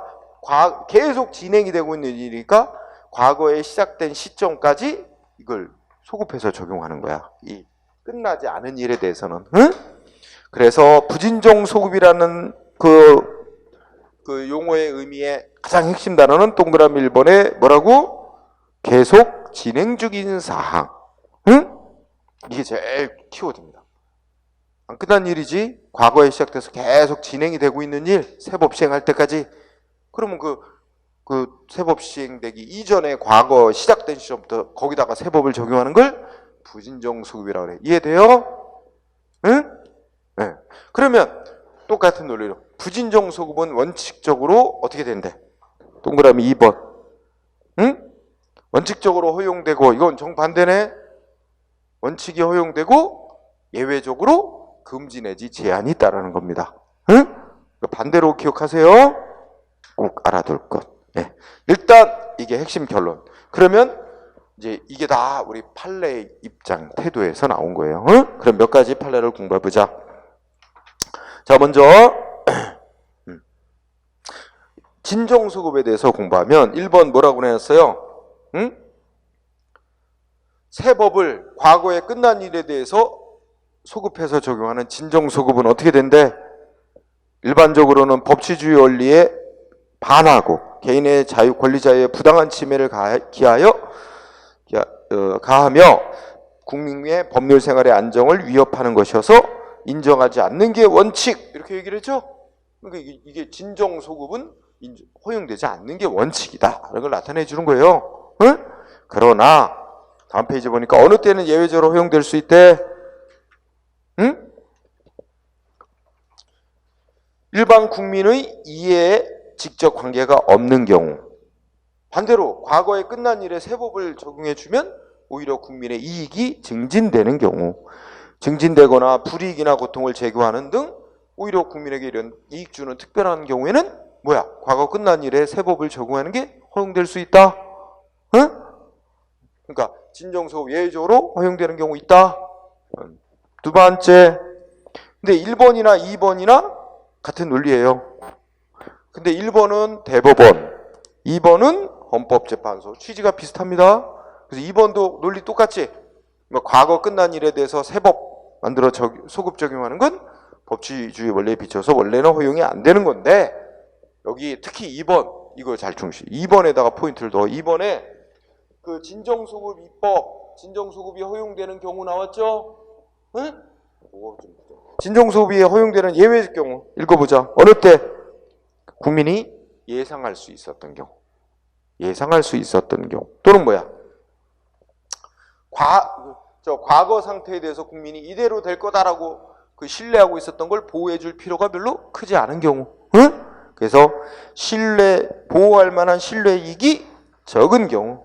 A: 계속 진행이 되고 있는 일이니까 과거에 시작된 시점까지 이걸 소급해서 적용하는 거야. 이 끝나지 않은 일에 대해서는. 그래서 부진정 소급이라는 그 용어의 의미의 가장 핵심 단어는 동그라미 1번에 뭐라고? 계속 진행 중인 사항. 이게 제일 키워드입니다. 안 끝난 일이지. 과거에 시작돼서 계속 진행이 되고 있는 일, 세법 시행할 때까지. 그러면 그 세법 시행되기 이전에 과거 시작된 시점부터 거기다가 세법을 적용하는 걸 부진정 소급이라고 그래. 이해돼요? 응? 네. 그러면 똑같은 논리로 부진정 소급은 원칙적으로 어떻게 된대? 동그라미 2번. 응? 원칙적으로 허용되고, 이건 정반대네. 원칙이 허용되고 예외적으로 금지 내지 제한이 있다라는 겁니다. 응? 반대로 기억하세요. 꼭 알아둘 것. 네. 일단 이게 핵심 결론. 그러면 이제 이게 다 우리 판례 입장 태도에서 나온 거예요. 응? 그럼 몇 가지 판례를 공부해 보자. 자, 먼저 진정소급에 대해서 공부하면 1번 뭐라고 해놨어요? 응? 세법을 과거에 끝난 일에 대해서 소급해서 적용하는 진정소급은 어떻게 된대? 일반적으로는 법치주의 원리에 반하고 개인의 자유, 권리 자유의 부당한 침해를 가하며 국민의 법률 생활의 안정을 위협하는 것이어서 인정하지 않는 게 원칙. 이렇게 얘기를 했죠? 그러니까 이게 진정소급은 허용되지 않는 게 원칙이다. 이런 걸 나타내 주는 거예요. 응? 그러나 다음 페이지 보니까 어느 때는 예외적으로 허용될 수 있대? 응? 일반 국민의 이해에 직접 관계가 없는 경우. 반대로 과거에 끝난 일에 세법을 적용해주면 오히려 국민의 이익이 증진되는 경우. 증진되거나 불이익이나 고통을 제거하는 등 오히려 국민에게 이런 이익 주는 특별한 경우에는 뭐야? 과거 끝난 일에 세법을 적용하는 게 허용될 수 있다. 응? 그러니까 진정소급 예외적으로 허용되는 경우 있다. 두 번째, 근데 1번이나 2번이나 같은 논리예요. 근데 1번은 대법원, 2번은 헌법재판소. 취지가 비슷합니다. 그래서 2번도 논리 똑같지. 과거 끝난 일에 대해서 세법 만들어 소급 적용하는 건 법치주의 원리에 비춰서 원래는 허용이 안 되는 건데, 여기 특히 2번 이거 잘 중시. 2번에다가 포인트를 둬. 2번에 그 진정소급 입법, 진정소급이 허용되는 경우 나왔죠? 응? 진정소급이 허용되는 예외적 경우 읽어보자. 어느 때? 국민이 예상할 수 있었던 경우. 예상할 수 있었던 경우. 또는 뭐야? 과거 상태에 대해서 국민이 이대로 될 거다라고 신뢰하고 있었던 걸 보호해 줄 필요가 별로 크지 않은 경우. 응? 그래서 보호할 만한 신뢰 이익이 적은 경우.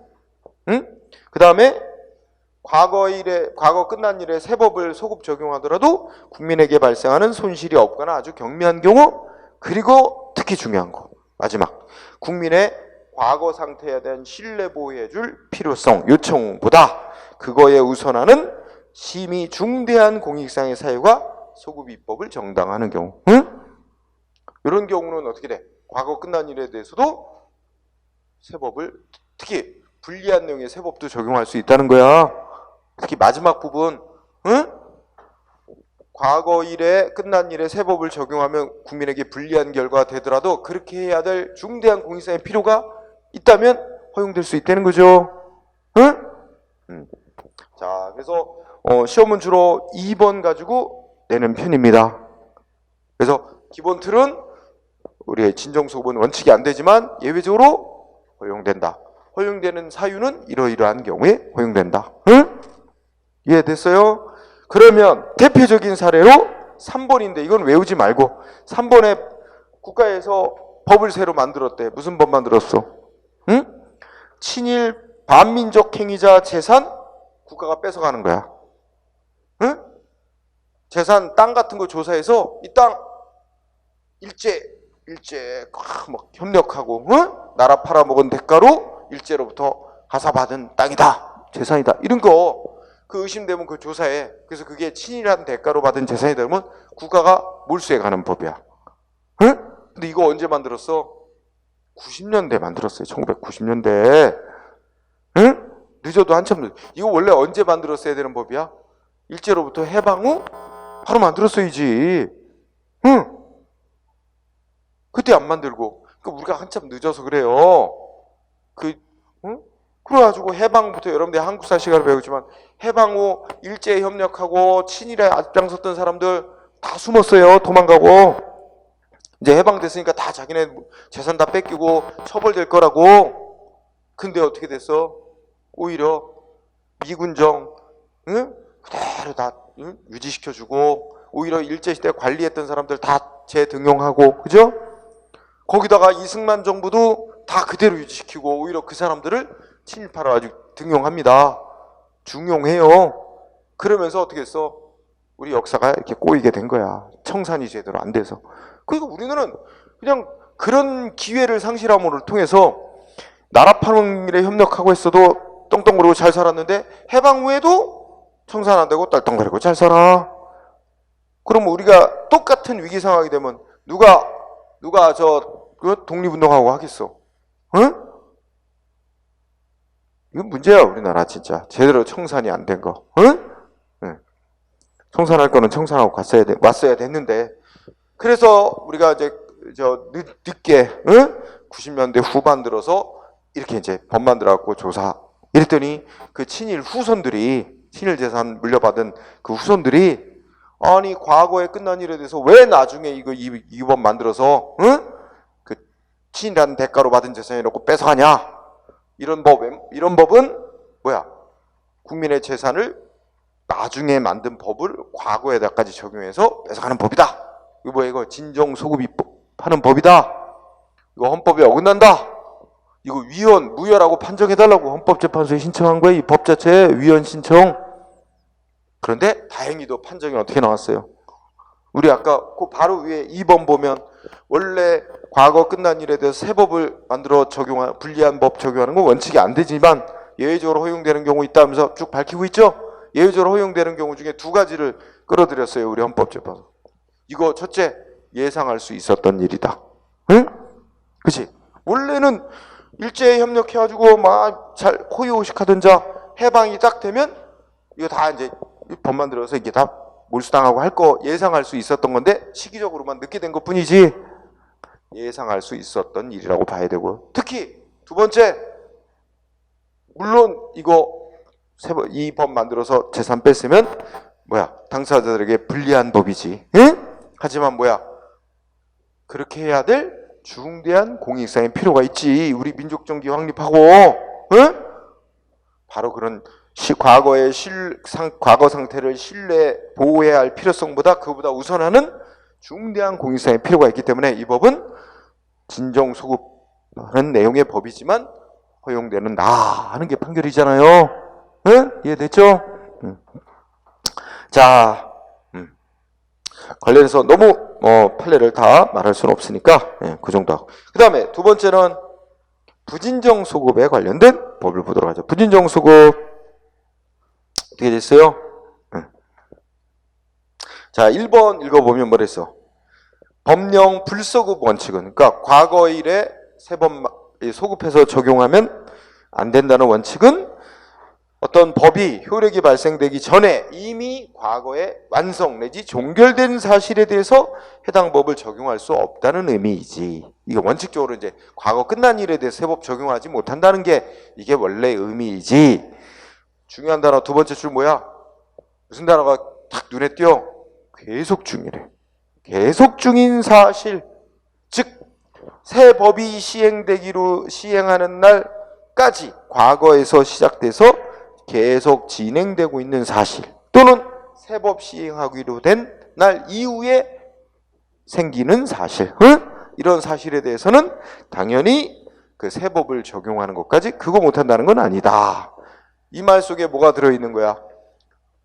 A: 응? 그 다음에 과거 끝난 일에 세법을 소급 적용하더라도 국민에게 발생하는 손실이 없거나 아주 경미한 경우. 그리고 특히 중요한 거. 마지막. 국민의 과거 상태에 대한 신뢰 보호해 줄 필요성, 요청보다 그거에 우선하는 심히 중대한 공익상의 사유가 소급 입법을 정당화하는 경우. 응? 이런 경우는 어떻게 돼? 과거 끝난 일에 대해서도 세법을, 특히 불리한 내용의 세법도 적용할 수 있다는 거야. 특히 마지막 부분, 응? 과거 일에 끝난 일에 세법을 적용하면 국민에게 불리한 결과가 되더라도 그렇게 해야 될 중대한 공익성의 필요가 있다면 허용될 수 있다는 거죠. 응? 자, 그래서 시험은 주로 2번 가지고 내는 편입니다. 그래서 기본 틀은 우리의 진정소급은 원칙이 안 되지만 예외적으로 허용된다. 허용되는 사유는 이러이러한 경우에 허용된다. 응? 이해됐어요? 그러면 대표적인 사례로 3번인데 이건 외우지 말고 3번에 국가에서 법을 새로 만들었대. 무슨 법 만들었어? 응? 친일 반민족 행위자 재산 국가가 뺏어가는 거야. 응? 재산 땅 같은 거 조사해서 이 땅 일제 막 협력하고 응? 나라 팔아먹은 대가로 일제로부터 가사받은 땅이다. 재산이다. 이런 거 그 의심되면 그 조사해. 그래서 그게 친일한 대가로 받은 재산이 되면 국가가 몰수해 가는 법이야. 응? 근데 이거 언제 만들었어? 90년대 만들었어요. 1990년대. 응? 늦어도 한참 늦어. 이거 원래 언제 만들었어야 되는 법이야? 일제로부터 해방 후 바로 만들었어야지. 응? 그때 안 만들고. 그러니까 우리가 한참 늦어서 그래요. 응? 그래가지고 해방부터 여러분들이 한국사 시간을 배우지만 해방 후 일제에 협력하고 친일에 앞장섰던 사람들 다 숨었어요. 도망가고. 이제 해방됐으니까 다 자기네 재산 다 뺏기고 처벌될 거라고. 근데 어떻게 됐어? 오히려 미군정 응? 그대로 다 응? 유지시켜주고 오히려 일제시대 관리했던 사람들 다 재등용하고 그죠? 거기다가 이승만 정부도 다 그대로 유지시키고 오히려 그 사람들을 친일파로 아주 등용합니다. 중용해요. 그러면서 어떻게 했어? 우리 역사가 이렇게 꼬이게 된 거야. 청산이 제대로 안 돼서. 그러니까 우리는 그냥 그런 기회를 상실함을 통해서 나라 파병일에 협력하고 했어도 떵떵거리고 잘 살았는데 해방 후에도 청산 안 되고 떨떵거리고 잘 살아. 그럼 우리가 똑같은 위기 상황이 되면 누가 독립운동하고 하겠어? 응? 이건 문제야 우리나라 진짜. 제대로 청산이 안 된 거. 응? 응. 청산할 거는 청산하고 왔어야 됐는데. 그래서 우리가 이제 늦게 응? 90년대 후반 들어서 이렇게 이제 법 만들어갖고 조사. 이랬더니 그 친일 재산 물려받은 그 후손들이 아니 과거에 끝난 일에 대해서 왜 나중에 이 법 만들어서 응? 그 친일한 대가로 받은 재산이라고 뺏어가냐? 이런 법은 뭐야? 국민의 재산을 나중에 만든 법을 과거에다까지 적용해서 뺏어가는 법이다. 이거 뭐야? 이거 진정소급입하는 법이다. 이거 헌법에 어긋난다. 이거 무효라고 판정해달라고 헌법재판소에 신청한 거야. 이 법 자체에 위헌 신청. 그런데 다행히도 판정이 어떻게 나왔어요? 우리 아까 그 바로 위에 2번 보면 원래 과거 끝난 일에 대해서 새 법을 만들어 불리한 법 적용하는 건 원칙이 안 되지만 예외적으로 허용되는 경우 있다 하면서 쭉 밝히고 있죠? 예외적으로 허용되는 경우 중에 2가지를 끌어들였어요. 우리 헌법재판소. 이거 첫째, 예상할 수 있었던 일이다. 응? 그치? 원래는 일제에 협력해가지고 막 잘 호의호식하던 자 해방이 딱 되면 이거 다 이제 법 만들어서 이게 다 몰수당하고 할 거 예상할 수 있었던 건데 시기적으로만 늦게 된 것 뿐이지 예상할 수 있었던 일이라고 봐야 되고 특히 2번째 물론 이 법 만들어서 재산 뺐으면 당사자들에게 불리한 법이지. 응? 하지만 그렇게 해야 될 중대한 공익성의 필요가 있지. 우리 민족정기 확립하고 응? 바로 그런 과거 상태를 신뢰 보호해야 할 필요성보다 그보다 우선하는 중대한 공익성의 필요가 있기 때문에 이 법은 진정소급하는 내용의 법이지만 허용되는다 하는 게 판결이잖아요. 응? 이해됐죠? 자, 관련해서 너무 판례를 다 말할 수는 없으니까 그 정도 하고. 그 다음에 2번째는 부진정소급에 관련된 법을 보도록 하죠. 부진정소급 어떻게 됐어요? 자, 1번 읽어보면 뭐랬어? 법령 불소급 원칙은, 그러니까 과거 일에 세 번 소급해서 적용하면 안 된다는 원칙은 어떤 법이 효력이 발생되기 전에 이미 과거에 완성 내지 종결된 사실에 대해서 해당 법을 적용할 수 없다는 의미이지. 이게 원칙적으로 이제 과거 끝난 일에 대해서 새 법 적용하지 못한다는 게 이게 원래 의미이지. 중요한 단어 두 번째 줄 뭐야? 무슨 단어가 탁 눈에 띄어? 계속 중이래. 계속 중인 사실. 즉, 새 법이 시행하는 날까지 과거에서 시작돼서 계속 진행되고 있는 사실, 또는 새 법 시행하기로 된 날 이후에 생기는 사실, 이런 사실에 대해서는 당연히 그 새 법을 적용하는 것까지 그거 못한다는 건 아니다. 이 말 속에 뭐가 들어있는 거야?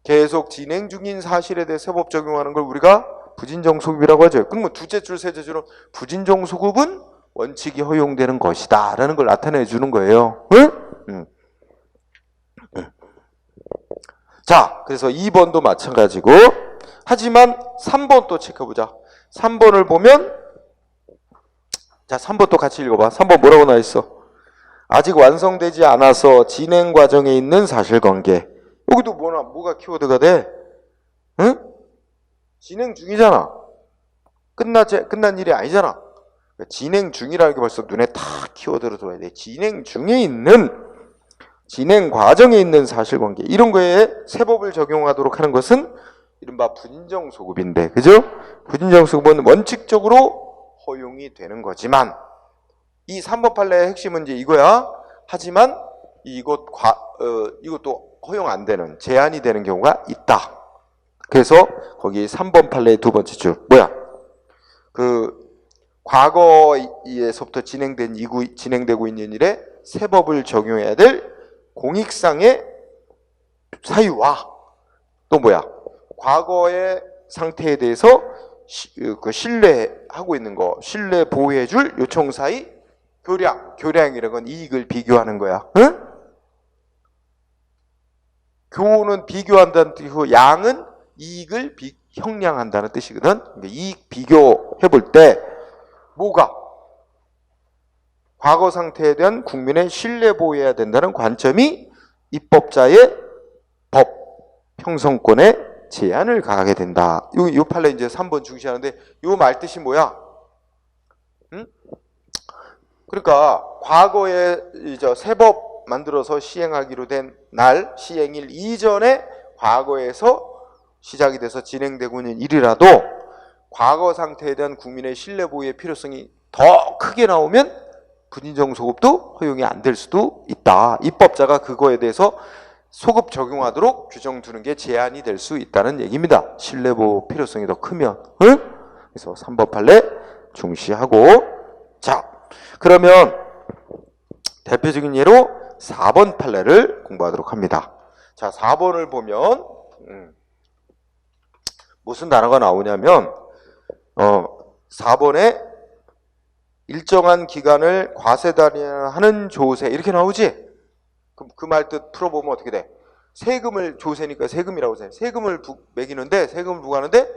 A: 계속 진행 중인 사실에 대해 새 법 적용하는 걸 우리가 부진정소급이라고 하죠. 그러면 두째 줄, 셋째 줄은 부진정소급은 원칙이 허용되는 것이다 라는 걸 나타내 주는 거예요. 자, 그래서 2번도 마찬가지고, 하지만 3번 또 체크해보자. 3번을 보면, 자, 3번 또 같이 읽어봐. 3번 뭐라고 나와 있어? 아직 완성되지 않아서 진행 과정에 있는 사실관계. 여기도 뭐가 키워드가 돼? 응? 진행 중이잖아. 끝난 일이 아니잖아. 진행 중이라는 게 벌써 눈에 다 키워드로 들어야 돼. 진행 중에 있는, 진행 과정에 있는 사실관계, 이런 거에 새 법을 적용하도록 하는 것은 이른바 부진정소급인데, 그죠? 부진정소급은 원칙적으로 허용이 되는 거지만, 이 3번 판례의 핵심은 이제 이거야. 하지만 이것도 허용 안 되는, 제한이 되는 경우가 있다. 그래서 거기 3번 판례의 두 번째 줄 뭐야? 그 과거에서부터 진행되고 있는 일에 새 법을 적용해야 될 공익상의 사유와, 또 뭐야? 과거의 상태에 대해서 신뢰하고 있는 거, 신뢰 보호해줄 요청사의 교량이라는 건 이익을 비교하는 거야. 응? 교는 비교한다는 뜻이고, 양은 이익을 형량한다는 뜻이거든. 그러니까 이익 비교해 볼 때 뭐가? 과거 상태에 대한 국민의 신뢰 보호해야 된다는 관점이 입법자의 법 형성권에 제한을 가하게 된다. 요 판례 이제 3번 중시하는데, 요 말 뜻이 뭐야? 응? 그러니까 과거에 이제 새 법 만들어서 시행하기로 된 날, 시행일 이전에 과거에서 시작이 돼서 진행되고 있는 일이라도 과거 상태에 대한 국민의 신뢰 보호의 필요성이 더 크게 나오면 부진정소급도 허용이 안 될 수도 있다. 입법자가 그거에 대해서 소급 적용하도록 규정 두는 게 제한이 될 수 있다는 얘기입니다. 신뢰 보호 필요성이 더 크면. 응? 그래서 3번 판례 중시하고, 자, 그러면 대표적인 예로 4번 판례를 공부하도록 합니다. 자, 4번을 보면 무슨 단어가 나오냐면 4번에 일정한 기간을 과세단위하는 조세 이렇게 나오지? 그럼 그 말 뜻 풀어보면 어떻게 돼? 세금을, 조세니까 세금이라고 해. 세금을 매기는데, 세금을 부과하는데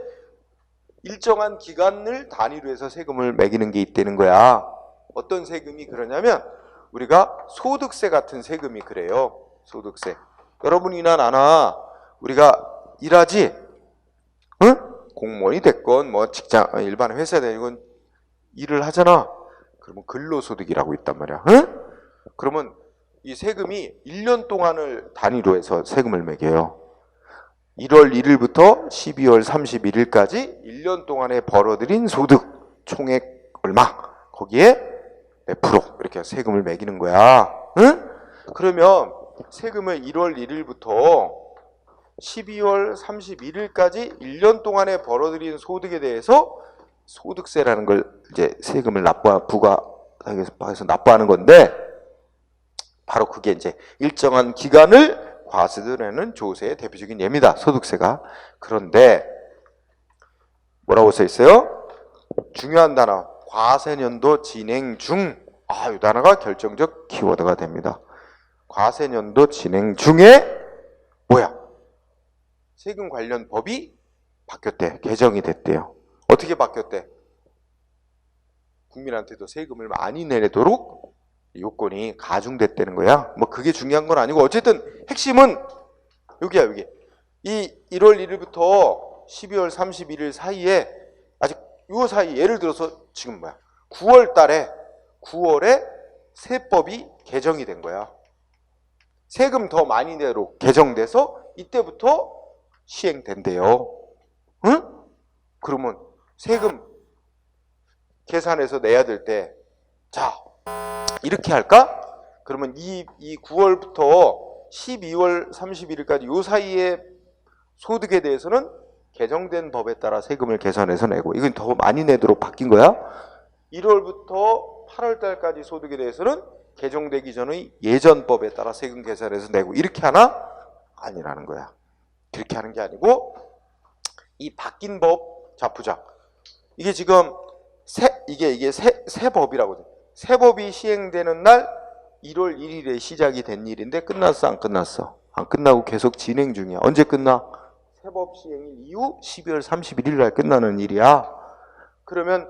A: 일정한 기간을 단위로 해서 세금을 매기는 게 있다는 거야. 어떤 세금이 그러냐면 우리가 소득세 같은 세금이 그래요. 소득세. 여러분이나 나나 우리가 일하지? 응? 공무원이 됐건 뭐 직장, 일반 회사에 다니건 일을 하잖아. 그러면 근로소득이라고 있단 말이야. 응? 그러면 이 세금이 1년 동안을 단위로 해서 세금을 매겨요. 1월 1일부터 12월 31일까지 1년 동안에 벌어들인 소득 총액 얼마, 거기에 몇 프로 이렇게 세금을 매기는 거야. 응? 그러면 세금을 1월 1일부터 12월 31일까지 1년 동안에 벌어들인 소득에 대해서 소득세라는 걸 이제 세금을 부과해서 납부하는 건데, 바로 그게 이제 일정한 기간을 과세되는 조세의 대표적인 예입니다. 소득세가. 그런데 뭐라고 써 있어요? 중요한 단어, 과세년도 진행 중. 이 단어가 결정적 키워드가 됩니다. 과세년도 진행 중에 뭐야? 세금 관련 법이 바뀌었대. 개정이 됐대요. 어떻게 바뀌었대? 국민한테도 세금을 많이 내도록 요건이 가중됐다는 거야. 뭐 그게 중요한 건 아니고 어쨌든 핵심은 여기야, 여기. 이 1월 1일부터 12월 31일 사이에 아직 요 사이 예를 들어서 지금 뭐야? 9월에 세법이 개정이 된 거야. 세금 더 많이 내도록 개정돼서 이때부터 시행된대요. 응? 그러면 세금 계산해서 내야 될 때, 자, 이렇게 할까? 그러면 이 9월부터 12월 31일까지 요 사이에 소득에 대해서는 개정된 법에 따라 세금을 계산해서 내고, 이건 더 많이 내도록 바뀐 거야. 1월부터 8월달까지 소득에 대해서는 개정되기 전의 예전법에 따라 세금 계산해서 내고, 이렇게 하나? 아니라는 거야. 그렇게 하는 게 아니고 이 바뀐 법, 자 보자. 이게 지금 이게 새 법이라고 돼. 새 법이 시행되는 날 1월 1일에 시작이 된 일인데 끝났어, 안 끝났어? 안 끝나고 계속 진행 중이야. 언제 끝나? 새 법 시행일 이후 12월 31일 날 끝나는 일이야. 그러면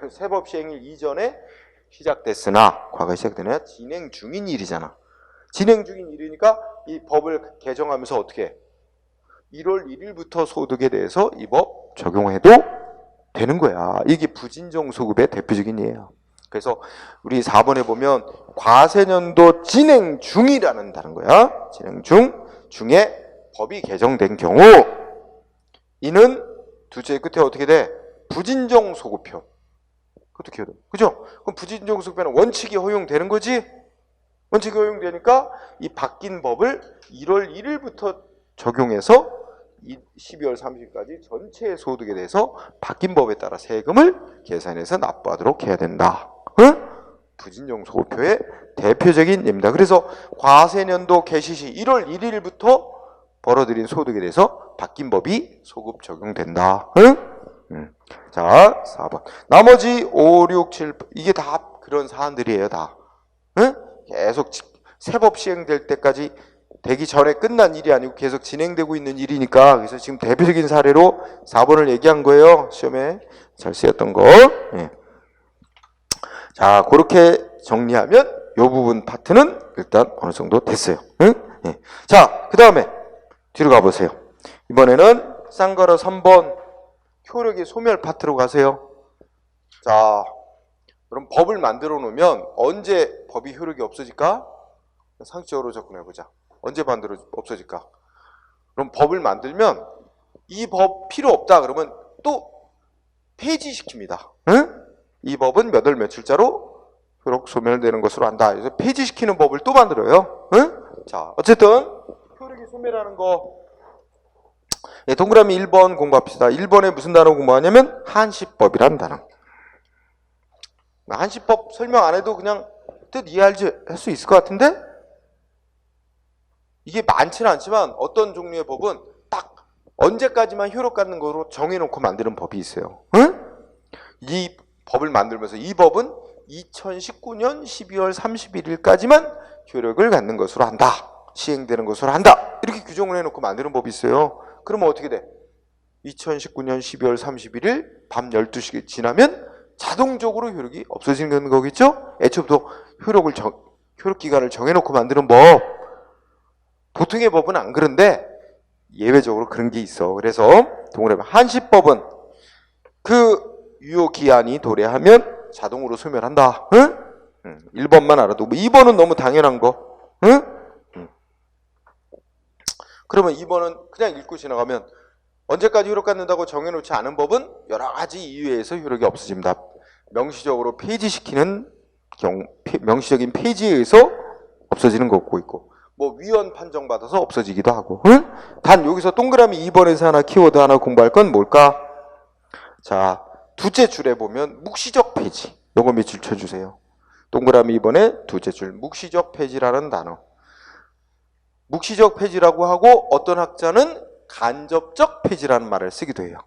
A: 새 법 시행일 이전에 시작됐으나, 과거에 시작되냐? 진행 중인 일이잖아. 진행 중인 일이니까 이 법을 개정하면서 어떻게 해? 1월 1일부터 소득에 대해서 이 법 적용해도 되는 거야. 이게 부진정 소급의 대표적인 예야. 그래서 우리 4번에 보면 과세년도 진행 중이라는 다른 거야. 진행 중에 법이 개정된 경우, 이는 두째 끝에 어떻게 돼? 부진정 소급표. 어떻게 해야 돼? 그죠? 그럼 부진정 소급표는 원칙이 허용되는 거지? 원칙이 허용되니까 이 바뀐 법을 1월 1일부터 적용해서 12월 30일까지 전체 소득에 대해서 바뀐 법에 따라 세금을 계산해서 납부하도록 해야 된다. 응? 부진정 소급표의 대표적인 예입니다. 그래서 과세년도 개시 시 1월 1일부터 벌어들인 소득에 대해서 바뀐 법이 소급 적용된다. 응? 자, 4번. 나머지 5, 6, 7, 이게 다 그런 사안들이에요, 다. 응? 계속 새법 시행될 때까지 되기 전에 끝난 일이 아니고 계속 진행되고 있는 일이니까, 그래서 지금 대표적인 사례로 4번을 얘기한 거예요. 시험에 잘 쓰였던 거. 예. 자, 그렇게 정리하면 이 부분 파트는 일단 어느 정도 됐어요. 응? 예. 자, 그 다음에 뒤로 가보세요. 이번에는 쌍괄호 3번 효력의 소멸 파트로 가세요. 자, 그럼 법을 만들어 놓으면 언제 법이 효력이 없어질까? 상식적으로 접근해보자. 언제 없어질까? 그럼 법을 만들면 이 법 필요 없다 그러면 또 폐지시킵니다. 응? 이 법은 몇 월 며칠자로 효력 소멸되는 것으로 한다. 그래서 폐지시키는 법을 또 만들어요. 응? 자, 어쨌든 효력이 소멸하는 거. 예, 동그라미 1번 공부합시다. 1번에 무슨 단어 공부하냐면 한시법이라는 단어. 한시법 설명 안 해도 그냥 뜻 이해할 수 있을 것 같은데, 이게 많지는 않지만 어떤 종류의 법은 딱 언제까지만 효력 갖는 거로 정해놓고 만드는 법이 있어요. 응? 이 법을 만들면서 이 법은 2019년 12월 31일까지만 효력을 갖는 것으로 한다. 시행되는 것으로 한다. 이렇게 규정을 해놓고 만드는 법이 있어요. 그러면 어떻게 돼? 2019년 12월 31일 밤 12시 지나면 자동적으로 효력이 없어지는 거겠죠? 애초부터 효력 기간을 정해놓고 만드는 법. 보통의 법은 안 그런데 예외적으로 그런 게 있어. 그래서 동그라미 한시법은 그 유효 기한이 도래하면 자동으로 소멸한다. 응? 1번만 알아도. 2번은 너무 당연한 거. 응? 그러면 2번은 그냥 읽고 지나가면 언제까지 효력 갖는다고 정해놓지 않은 법은 여러 가지 이유에 의해서 효력이 없어집니다. 명시적으로 폐지시키는 경우, 명시적인 폐지에 의해서 없어지는 것도 있고, 뭐 위헌 판정받아서 없어지기도 하고. 응? 단 여기서 동그라미 2번에서 하나 키워드 하나 공부할 건 뭘까? 자, 두째 줄에 보면 묵시적 폐지. 요거 밑줄 쳐주세요. 동그라미 2번에 두째 줄 묵시적 폐지라는 단어. 묵시적 폐지라고 하고 어떤 학자는 간접적 폐지라는 말을 쓰기도 해요.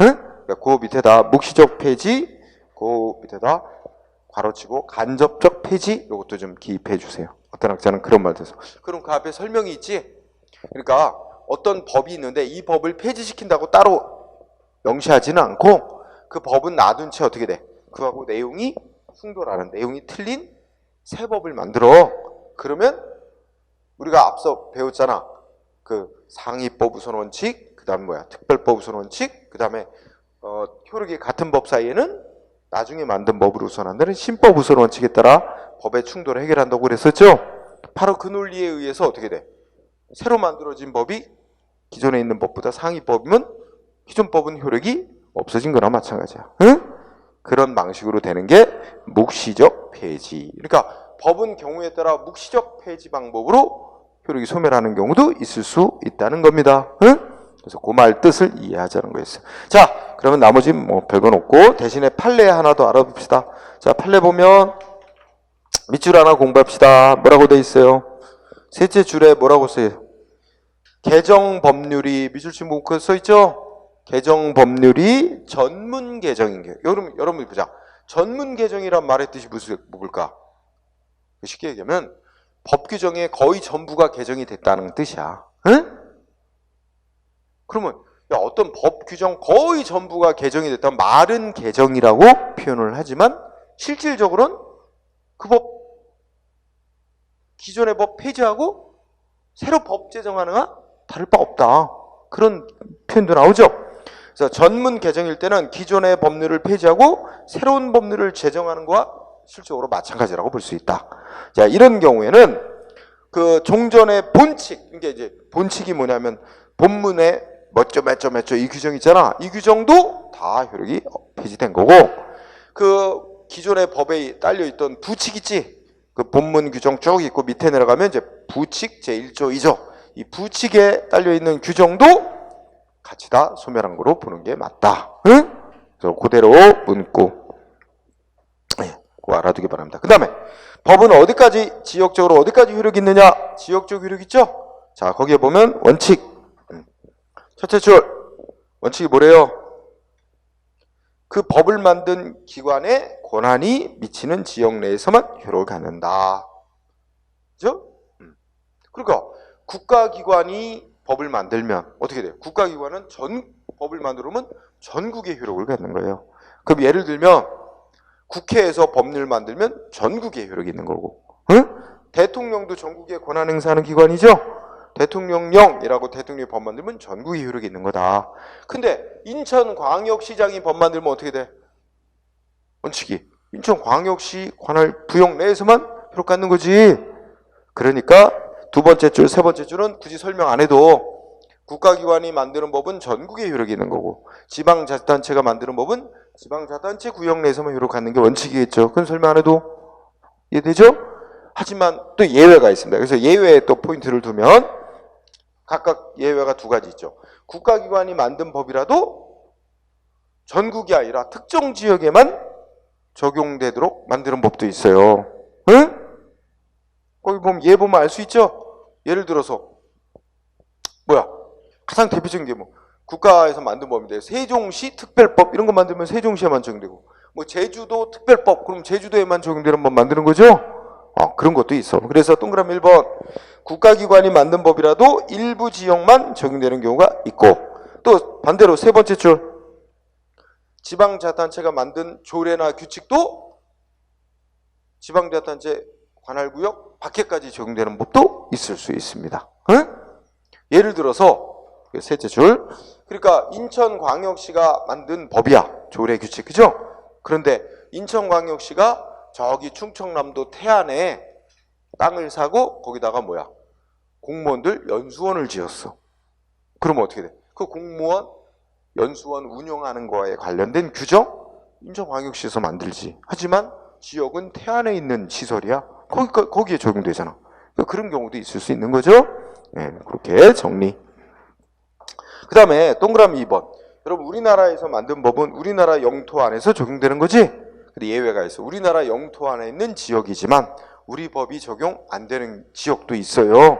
A: 응? 그러니까 그 밑에다 묵시적 폐지, 그 밑에다 괄호치고 간접적 폐지, 요것도 좀 기입해 주세요. 어떤 학자는 그런 말도 해서. 그럼 그 앞에 설명이 있지? 그러니까 어떤 법이 있는데 이 법을 폐지시킨다고 따로 명시하지는 않고 그 법은 놔둔 채 어떻게 돼? 그하고 내용이 충돌하는, 내용이 틀린 새 법을 만들어. 그러면 우리가 앞서 배웠잖아. 그 상위법 우선 원칙, 그 다음 뭐야? 특별법 우선 원칙, 그 다음에 효력이 같은 법 사이에는 나중에 만든 법을 우선한다는 신법 우선 원칙에 따라 법의 충돌을 해결한다고 그랬었죠. 바로 그 논리에 의해서 어떻게 돼? 새로 만들어진 법이 기존에 있는 법보다 상위법이면 기존 법은 효력이 없어진 거나 마찬가지야. 응? 그런 방식으로 되는 게 묵시적 폐지. 그러니까 법은 경우에 따라 묵시적 폐지 방법으로 효력이 소멸하는 경우도 있을 수 있다는 겁니다. 응? 그래서 그 말 뜻을 이해하자는 거였어요. 자, 그러면 나머지 뭐 별건 없고 대신에 판례 하나 더 알아봅시다. 자, 판례 보면 밑줄 하나 공부합시다. 뭐라고 돼 있어요? 셋째 줄에 뭐라고 써요? 개정 법률이 밑줄 치면 뭐 써 있죠? 개정 법률이 전문 개정인 게. 여러분 보자. 전문 개정이란 말의 뜻이 뭘까? 쉽게 얘기하면 법 규정의 거의 전부가 개정이 됐다는 뜻이야. 응? 그러면 어떤 법 규정 거의 전부가 개정이 됐다면 말은 개정이라고 표현을 하지만 실질적으로는 그 법 기존의 법 폐지하고 새로 법 제정하는 거 다를 바 없다. 그런 표현도 나오죠. 그래서 전문 개정일 때는 기존의 법률을 폐지하고 새로운 법률을 제정하는 것과 실질적으로 마찬가지라고 볼 수 있다. 자, 이런 경우에는 그 종전의 본칙, 이게 이제 본칙이 뭐냐면 본문에 몇 조 이 규정 있잖아. 이 규정도 다 효력이 폐지된 거고, 그 기존의 법에 딸려 있던 부칙 있지. 그 본문 규정 쭉 있고 밑에 내려가면 이제 부칙 제1조 2조 이 부칙에 딸려 있는 규정도 같이 다 소멸한 거로 보는 게 맞다. 응? 그래서 그대로 문구 그거 알아두기 바랍니다. 그 다음에 법은 어디까지 지역적으로 어디까지 효력이 있느냐? 지역적 효력 있죠? 자, 거기에 보면 원칙 첫째 줄 원칙이 뭐래요? 그 법을 만든 기관에 권한이 미치는 지역 내에서만 효력을 갖는다. 그죠? 그러니까 국가기관이 법을 만들면 어떻게 돼요? 국가기관은 법을 만들면 전국에 효력을 갖는 거예요. 그럼 예를 들면 국회에서 법률 만들면 전국에 효력이 있는 거고, 응? 대통령도 전국에 권한 행사하는 기관이죠? 대통령령이라고 대통령이 법 만들면 전국에 효력이 있는 거다. 근데 인천광역시장이 법 만들면 어떻게 돼? 원칙이 인천광역시 관할 구역 내에서만 효력 갖는 거지. 그러니까 두 번째 줄, 세 번째 줄은 굳이 설명 안 해도 국가기관이 만드는 법은 전국에 효력이 있는 거고 지방자치단체가 만드는 법은 지방자치단체 구역 내에서만 효력 갖는 게 원칙이겠죠. 그건 설명 안 해도 이해되죠? 하지만 또 예외가 있습니다. 그래서 예외에 또 포인트를 두면 각각 예외가 두 가지 있죠. 국가기관이 만든 법이라도 전국이 아니라 특정 지역에만 적용되도록 만드는 법도 있어요. 응? 거기 보면 예 보면 알 수 있죠? 예를 들어서 뭐야? 가장 대표적인 게 뭐 국가에서 만든 법인데 세종시 특별법 이런 거 만들면 세종시에만 적용되고 뭐 제주도 특별법 그럼 제주도에만 적용되는 법 만드는 거죠? 그런 것도 있어. 그래서 동그라미 1번 국가기관이 만든 법이라도 일부 지역만 적용되는 경우가 있고 또 반대로 세 번째 줄 지방자치단체가 만든 조례나 규칙도 지방자치단체 관할구역 밖에까지 적용되는 법도 있을 수 있습니다. 응? 예를 들어서 셋째 줄 그러니까 인천광역시가 만든 법이야. 조례 규칙 그죠? 그런데 인천광역시가 저기 충청남도 태안에 땅을 사고 거기다가 뭐야? 공무원들 연수원을 지었어. 그러면 어떻게 돼? 그 공무원 연수원 운영하는 거에 관련된 규정 인천광역시에서 만들지. 하지만 지역은 태안에 있는 시설이야. 거기에 적용되잖아. 그러니까 그런 경우도 있을 수 있는 거죠. 네, 그렇게 정리. 그 다음에 동그라미 2번. 여러분 우리나라에서 만든 법은 우리나라 영토 안에서 적용되는 거지. 근데 예외가 있어. 우리나라 영토 안에 있는 지역이지만 우리 법이 적용 안 되는 지역도 있어요.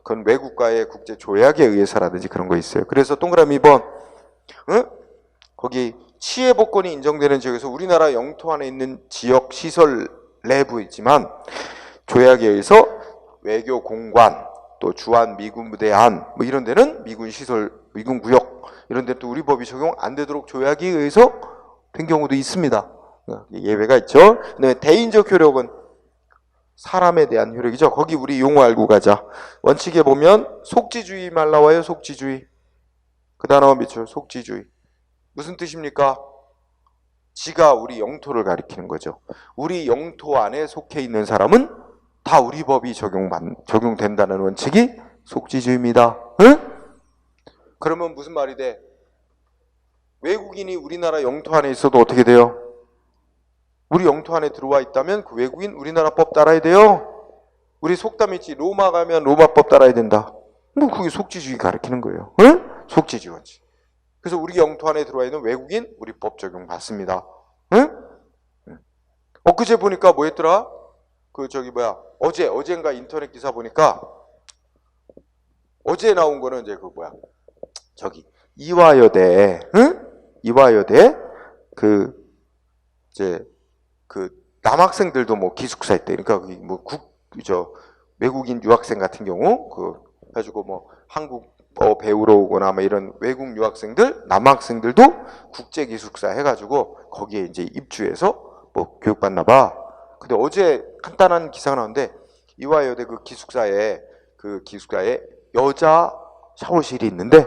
A: 그건 외국과의 국제 조약에 의해서라든지 그런 거 있어요. 그래서 동그라미 2번. 응? 거기 치해복권이 인정되는 지역에서 우리나라 영토 안에 있는 지역 시설 내부이지만 조약에 의해서 외교 공관 또 주한 미군 부대 안 뭐 이런 데는 미군 시설 미군 구역 이런 데 또 우리 법이 적용 안 되도록 조약에 의해서 된 경우도 있습니다. 예외가 있죠. 그다음에 대인적 효력은 사람에 대한 효력이죠. 거기 우리 용어 알고 가자. 원칙에 보면 속지주의 말 나와요. 속지주의. 그 단어 밑줄 속지주의. 무슨 뜻입니까? 지가 우리 영토를 가리키는 거죠. 우리 영토 안에 속해 있는 사람은 다 우리 법이 적용된다는 원칙이 속지주의입니다. 응? 그러면 무슨 말이 돼? 외국인이 우리나라 영토 안에 있어도 어떻게 돼요? 우리 영토 안에 들어와 있다면 그 외국인 우리나라 법 따라야 돼요. 우리 속담 있지. 로마 가면 로마법 따라야 된다. 뭐 그게 속지주의 가리키는 거예요. 응? 속지주의 원칙. 그래서 우리 영토 안에 들어와 있는 외국인 우리 법 적용 받습니다. 응? 엊그제 보니까 뭐 했더라? 어젠가 인터넷 기사 보니까 어제 나온 거는 이제 이화여대, 응? 이화여대 남학생들도 뭐 기숙사 있대. 그러니까 외국인 유학생 같은 경우 해가지고 뭐 한국 배우러 오거나 뭐 이런 외국 유학생들, 남학생들도 국제 기숙사 해가지고 거기에 이제 입주해서 뭐 교육받나 봐. 근데 어제 간단한 기사가 나왔는데 이화여대 그 기숙사에 여자 샤워실이 있는데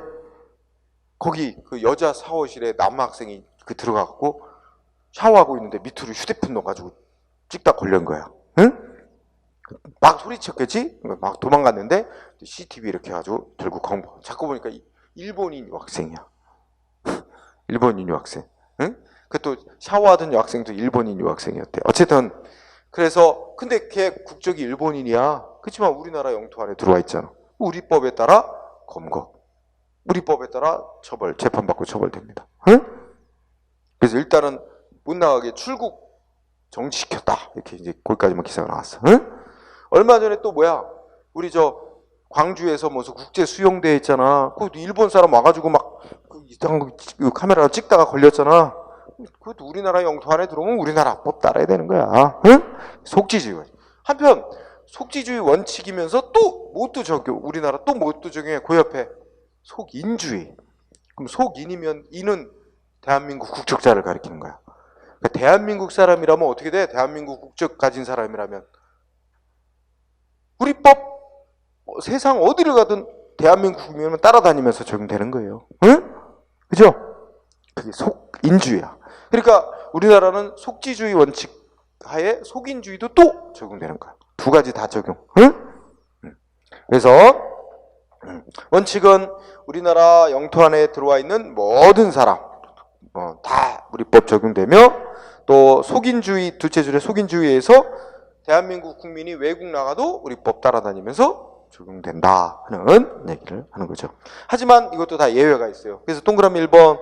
A: 거기 그 여자 샤워실에 남학생이 들어가고 샤워하고 있는데 밑으로 휴대폰 넣어가지고 찍다 걸린 거야. 응? 막 소리쳤겠지? 막 도망갔는데 CCTV 이렇게 해가지고 들고 자꾸 보니까 일본인 유학생이야. 일본인 유학생. 응? 그 또 샤워하던 여학생도 일본인 유학생이었대. 어쨌든 그래서 근데 걔 국적이 일본인이야. 그렇지만 우리나라 영토 안에 들어와 있잖아. 우리 법에 따라 검거. 우리 법에 따라 재판받고 처벌됩니다. 응? 그래서 일단은 못 나가게 출국 정지시켰다. 이렇게 이제 거기까지만 기사가 나왔어. 응? 얼마 전에 또 우리 광주에서 무슨 국제 수영대회 있잖아. 그 일본 사람 와가지고 막 이상한 카메라로 찍다가 걸렸잖아. 그것도 우리나라 영토 안에 들어오면 우리나라 법 따라야 되는 거야. 응? 속지주의. 한편 속지주의 원칙이면서 또 뭣도 적용. 우리나라 또 뭣도 적용해. 그 옆에 속인주의. 그럼 속인이면 인은 대한민국 국적자를 가리키는 거야. 그러니까 대한민국 사람이라면 어떻게 돼? 대한민국 국적 가진 사람이라면 우리 법 세상 어디를 가든 대한민국 국민은 따라다니면서 적용되는 거예요. 응? 그죠? 그게 속인주의야. 그러니까 우리나라는 속지주의 원칙 하에 속인주의도 또 적용되는 거야. 두 가지 다 적용. 응? 그래서 원칙은 우리나라 영토 안에 들어와 있는 모든 사람 다 우리 법 적용되며 또 속인주의 둘째 줄에 속인주의에서 대한민국 국민이 외국 나가도 우리 법 따라다니면서 적용된다 하는 얘기를 하는 거죠. 하지만 이것도 다 예외가 있어요. 그래서 동그라미 1번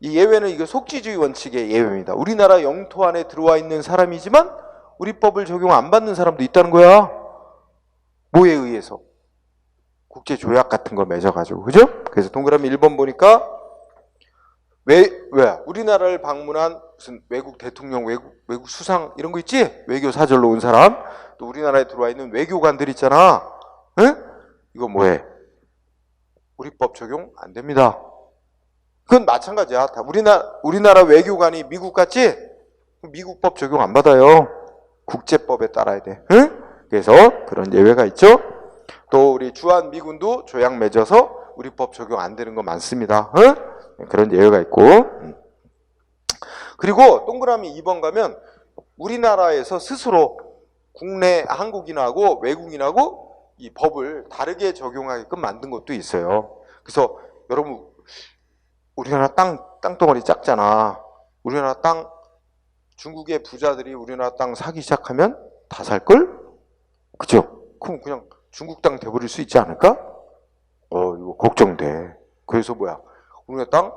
A: 이 예외는 이거 속지주의 원칙의 예외입니다. 우리나라 영토 안에 들어와 있는 사람이지만 우리 법을 적용 안 받는 사람도 있다는 거야. 뭐에 의해서? 국제 조약 같은 거 맺어가지고, 그죠? 그래서 동그라미 1번 보니까 왜 우리나라를 방문한 무슨 외국 대통령, 외국 수상 이런 거 있지? 외교 사절로 온 사람, 또 우리나라에 들어와 있는 외교관들 있잖아. 응? 이거 뭐해? 우리 법 적용 안 됩니다. 그건 마찬가지야. 다 우리나라 외교관이 미국 갔지? 미국 법 적용 안 받아요. 국제법에 따라야 돼. 응? 그래서 그런 예외가 있죠. 또 우리 주한 미군도 조약 맺어서 우리 법 적용 안 되는 거 많습니다. 응? 그런 예외가 있고. 그리고 동그라미 2번 가면 우리나라에서 스스로 국내 한국인하고 외국인하고 이 법을 다르게 적용하게끔 만든 것도 있어요. 그래서 여러분 우리나라 땅덩어리 작잖아. 우리나라 땅 중국의 부자들이 우리나라 땅 사기 시작하면 다 살걸? 그죠? 그럼 그냥 중국 땅 돼버릴 수 있지 않을까? 이거 걱정돼. 그래서 우리나라 땅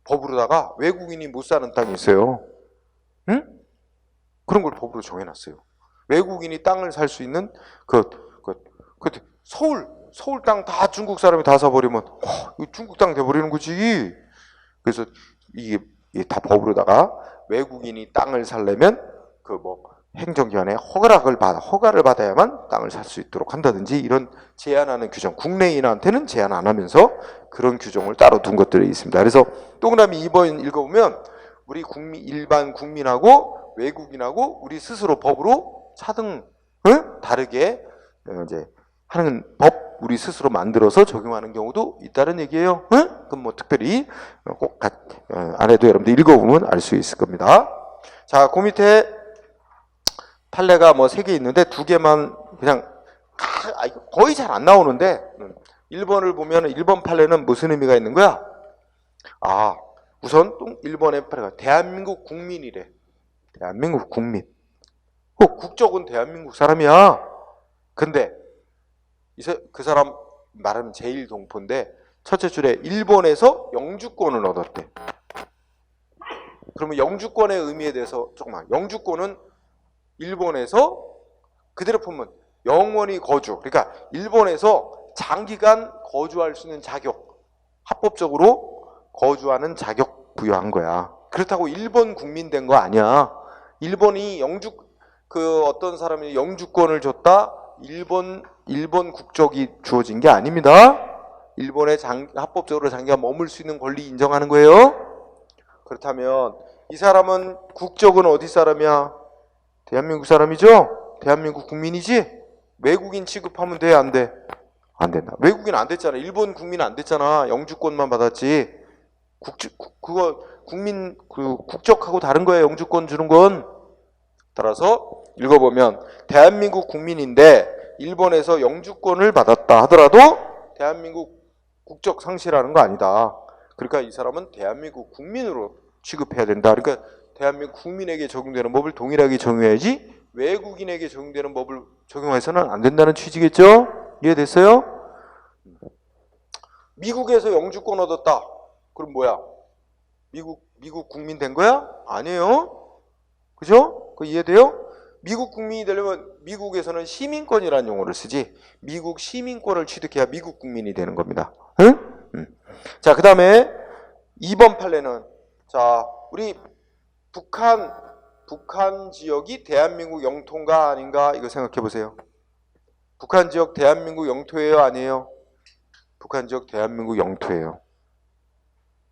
A: 법으로다가 외국인이 못 사는 땅이 있어요. 응? 그런 걸 법으로 정해놨어요. 외국인이 땅을 살 수 있는 서울 땅 다 중국 사람이 다 사버리면 이거 중국 땅 돼버리는 거지. 그래서 이게 다 법으로다가 외국인이 땅을 살려면 행정기관에 허가를 받아야만 땅을 살 수 있도록 한다든지 이런 제한하는 규정, 국내인한테는 제한 안 하면서 그런 규정을 따로 둔 것들이 있습니다. 그래서 동그라미 2번 읽어보면 우리 일반 국민하고 외국인하고 우리 스스로 법으로 차등 다르게 이제 하는 법 우리 스스로 만들어서 적용하는 경우도 있다는 얘기예요. 그럼 뭐 특별히 꼭 안 해도 여러분들 읽어보면 알 수 있을 겁니다. 자, 그 밑에 판례가 뭐 3개 있는데 2개만 그냥 거의 잘 안 나오는데 1번을 보면 1번 판례는 무슨 의미가 있는 거야? 아, 우선 또 1번의 판례가 대한민국 국민이래. 대한민국 국민. 국적은 대한민국 사람이야. 근데 그 사람 말하면 제1동포인데 첫째 줄에 일본에서 영주권을 얻었대. 그러면 영주권의 의미에 대해서 조금만. 영주권은 일본에서 그대로 보면 영원히 거주. 그러니까 일본에서 장기간 거주할 수 있는 자격. 합법적으로 거주하는 자격 부여한 거야. 그렇다고 일본 국민 된 거 아니야. 일본이 어떤 사람이 영주권을 줬다. 일본 국적이 주어진 게 아닙니다. 일본에 합법적으로 장기간 머물 수 있는 권리 인정하는 거예요. 그렇다면 이 사람은 국적은 어디 사람이야? 대한민국 사람이죠? 대한민국 국민이지? 외국인 취급하면 돼? 안 돼? 안 된다. 외국인 안 됐잖아. 일본 국민 안 됐잖아. 영주권만 받았지. 국적하고 다른 거예요. 영주권 주는 건. 따라서 읽어보면 대한민국 국민인데 일본에서 영주권을 받았다 하더라도 대한민국 국적 상실하는 거 아니다. 그러니까 이 사람은 대한민국 국민으로 취급해야 된다. 그러니까 대한민국 국민에게 적용되는 법을 동일하게 적용해야지 외국인에게 적용되는 법을 적용해서는 안 된다는 취지겠죠? 이해됐어요? 미국에서 영주권 얻었다. 그럼 뭐야? 미국 국민 된 거야? 아니에요. 그죠? 그거 이해돼요? 미국 국민이 되려면 미국에서는 시민권이라는 용어를 쓰지 미국 시민권을 취득해야 미국 국민이 되는 겁니다. 응? 자, 그 다음에 2번 판례는 자, 우리 북한 지역이 대한민국 영토인가 아닌가 이거 생각해 보세요. 북한 지역 대한민국 영토예요? 아니에요? 북한 지역 대한민국 영토예요.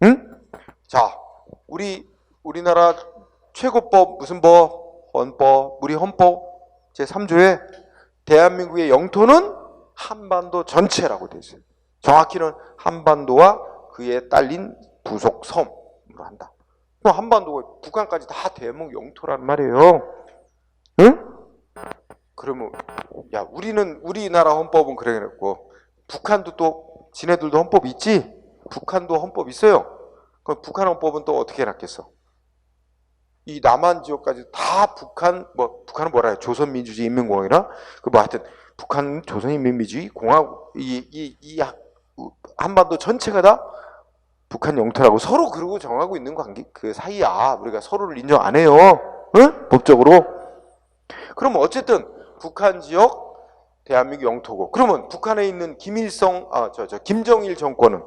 A: 응? 자, 우리나라 최고법 무슨 법? 헌법, 우리 헌법 제3조에 대한민국의 영토는 한반도 전체라고 되어 있어요. 정확히는 한반도와 그에 딸린 부속 섬으로 한다. 그럼 한반도가 북한까지 다 대한민국 영토란 말이에요. 응? 그러면 야, 우리나라 헌법은 그래놓고 북한도 또 지네들도 헌법 있지? 북한도 헌법 있어요. 그럼 북한 헌법은 또 어떻게 해놨겠어? 이 남한 지역까지 다 북한은 뭐라 해요? 조선민주주의 인민공화국이나 하여튼 북한 조선인민민주주의 공화국 이 한반도 전체가 다 북한 영토라고 서로 그러고 정하고 있는 관계 그 사이야. 우리가 서로를 인정 안 해요. 응? 법적으로. 그럼 어쨌든 북한 지역 대한민국 영토고. 그러면 북한에 있는 김정일 정권은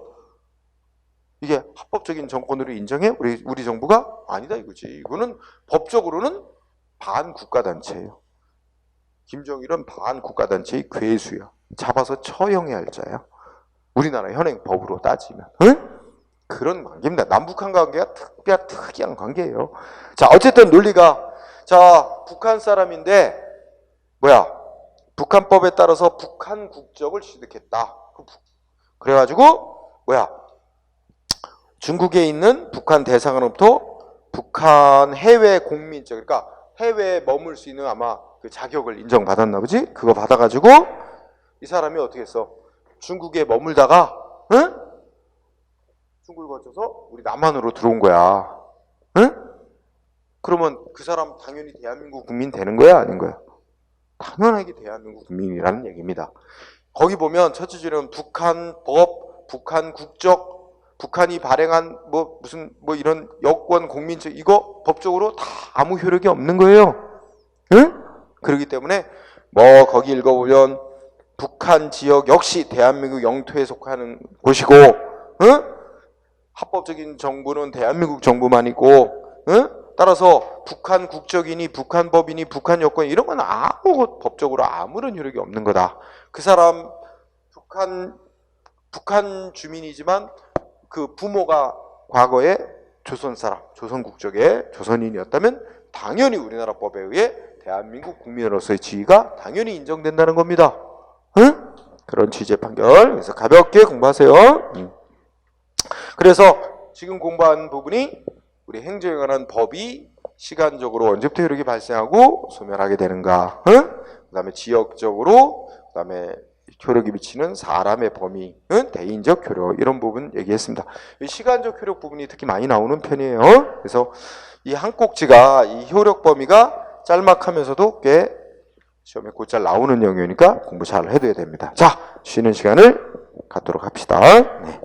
A: 이게 합법적인 정권으로 인정해? 우리 정부가? 아니다 이거지. 이거는 법적으로는 반국가단체예요. 김정일은 반국가단체의 괴수야. 잡아서 처형해야 할 자야. 우리나라 현행 법으로 따지면. 응? 그런 관계입니다. 남북한 관계가 특이한 관계예요. 자, 어쨌든 논리가 북한 사람인데 북한법에 따라서 북한 국적을 취득했다. 그래가지고 중국에 있는 북한 대사관으로부터 북한 해외 공민적, 그러니까 해외에 머물 수 있는 아마 그 자격을 인정받았나 보지? 그거 받아가지고 이 사람이 어떻게 했어? 중국에 머물다가 중국을 거쳐서 우리 남한으로 들어온 거야. 응? 그러면 그 사람 당연히 대한민국 국민 되는 거야? 아닌 거야? 당연하게 대한민국 국민이라는 얘기입니다. 거기 보면 첫째 줄에는 북한 법, 북한 국적, 북한이 발행한 이런 여권 공민적 이거 법적으로 다 아무 효력이 없는 거예요. 응? 그렇기 때문에 거기 읽어보면 북한 지역 역시 대한민국 영토에 속하는 곳이고, 응? 합법적인 정부는 대한민국 정부만이고, 응? 따라서 북한 국적이니 북한 법이니 북한 여권 이런 건 아무 법적으로 아무런 효력이 없는 거다. 그 사람 북한 주민이지만 그 부모가 과거에 조선 사람, 조선 국적의 조선인이었다면 당연히 우리나라 법에 의해 대한민국 국민으로서의 지위가 당연히 인정된다는 겁니다. 응? 그런 취지의 판결. 그래서 가볍게 공부하세요. 그래서 지금 공부한 부분이 우리 행정에 관한 법이 시간적으로 언제부터 효력이 발생하고 소멸하게 되는가. 응? 그 다음에 지역적으로, 그 다음에 효력이 미치는 사람의 범위는 대인적 효력, 이런 부분 얘기했습니다. 이 시간적 효력 부분이 특히 많이 나오는 편이에요. 그래서 이 한 꼭지가 이 효력 범위가 짤막하면서도 꽤 시험에 곧잘 나오는 영역이니까 공부 잘 해둬야 됩니다. 자, 쉬는 시간을 갖도록 합시다. 네.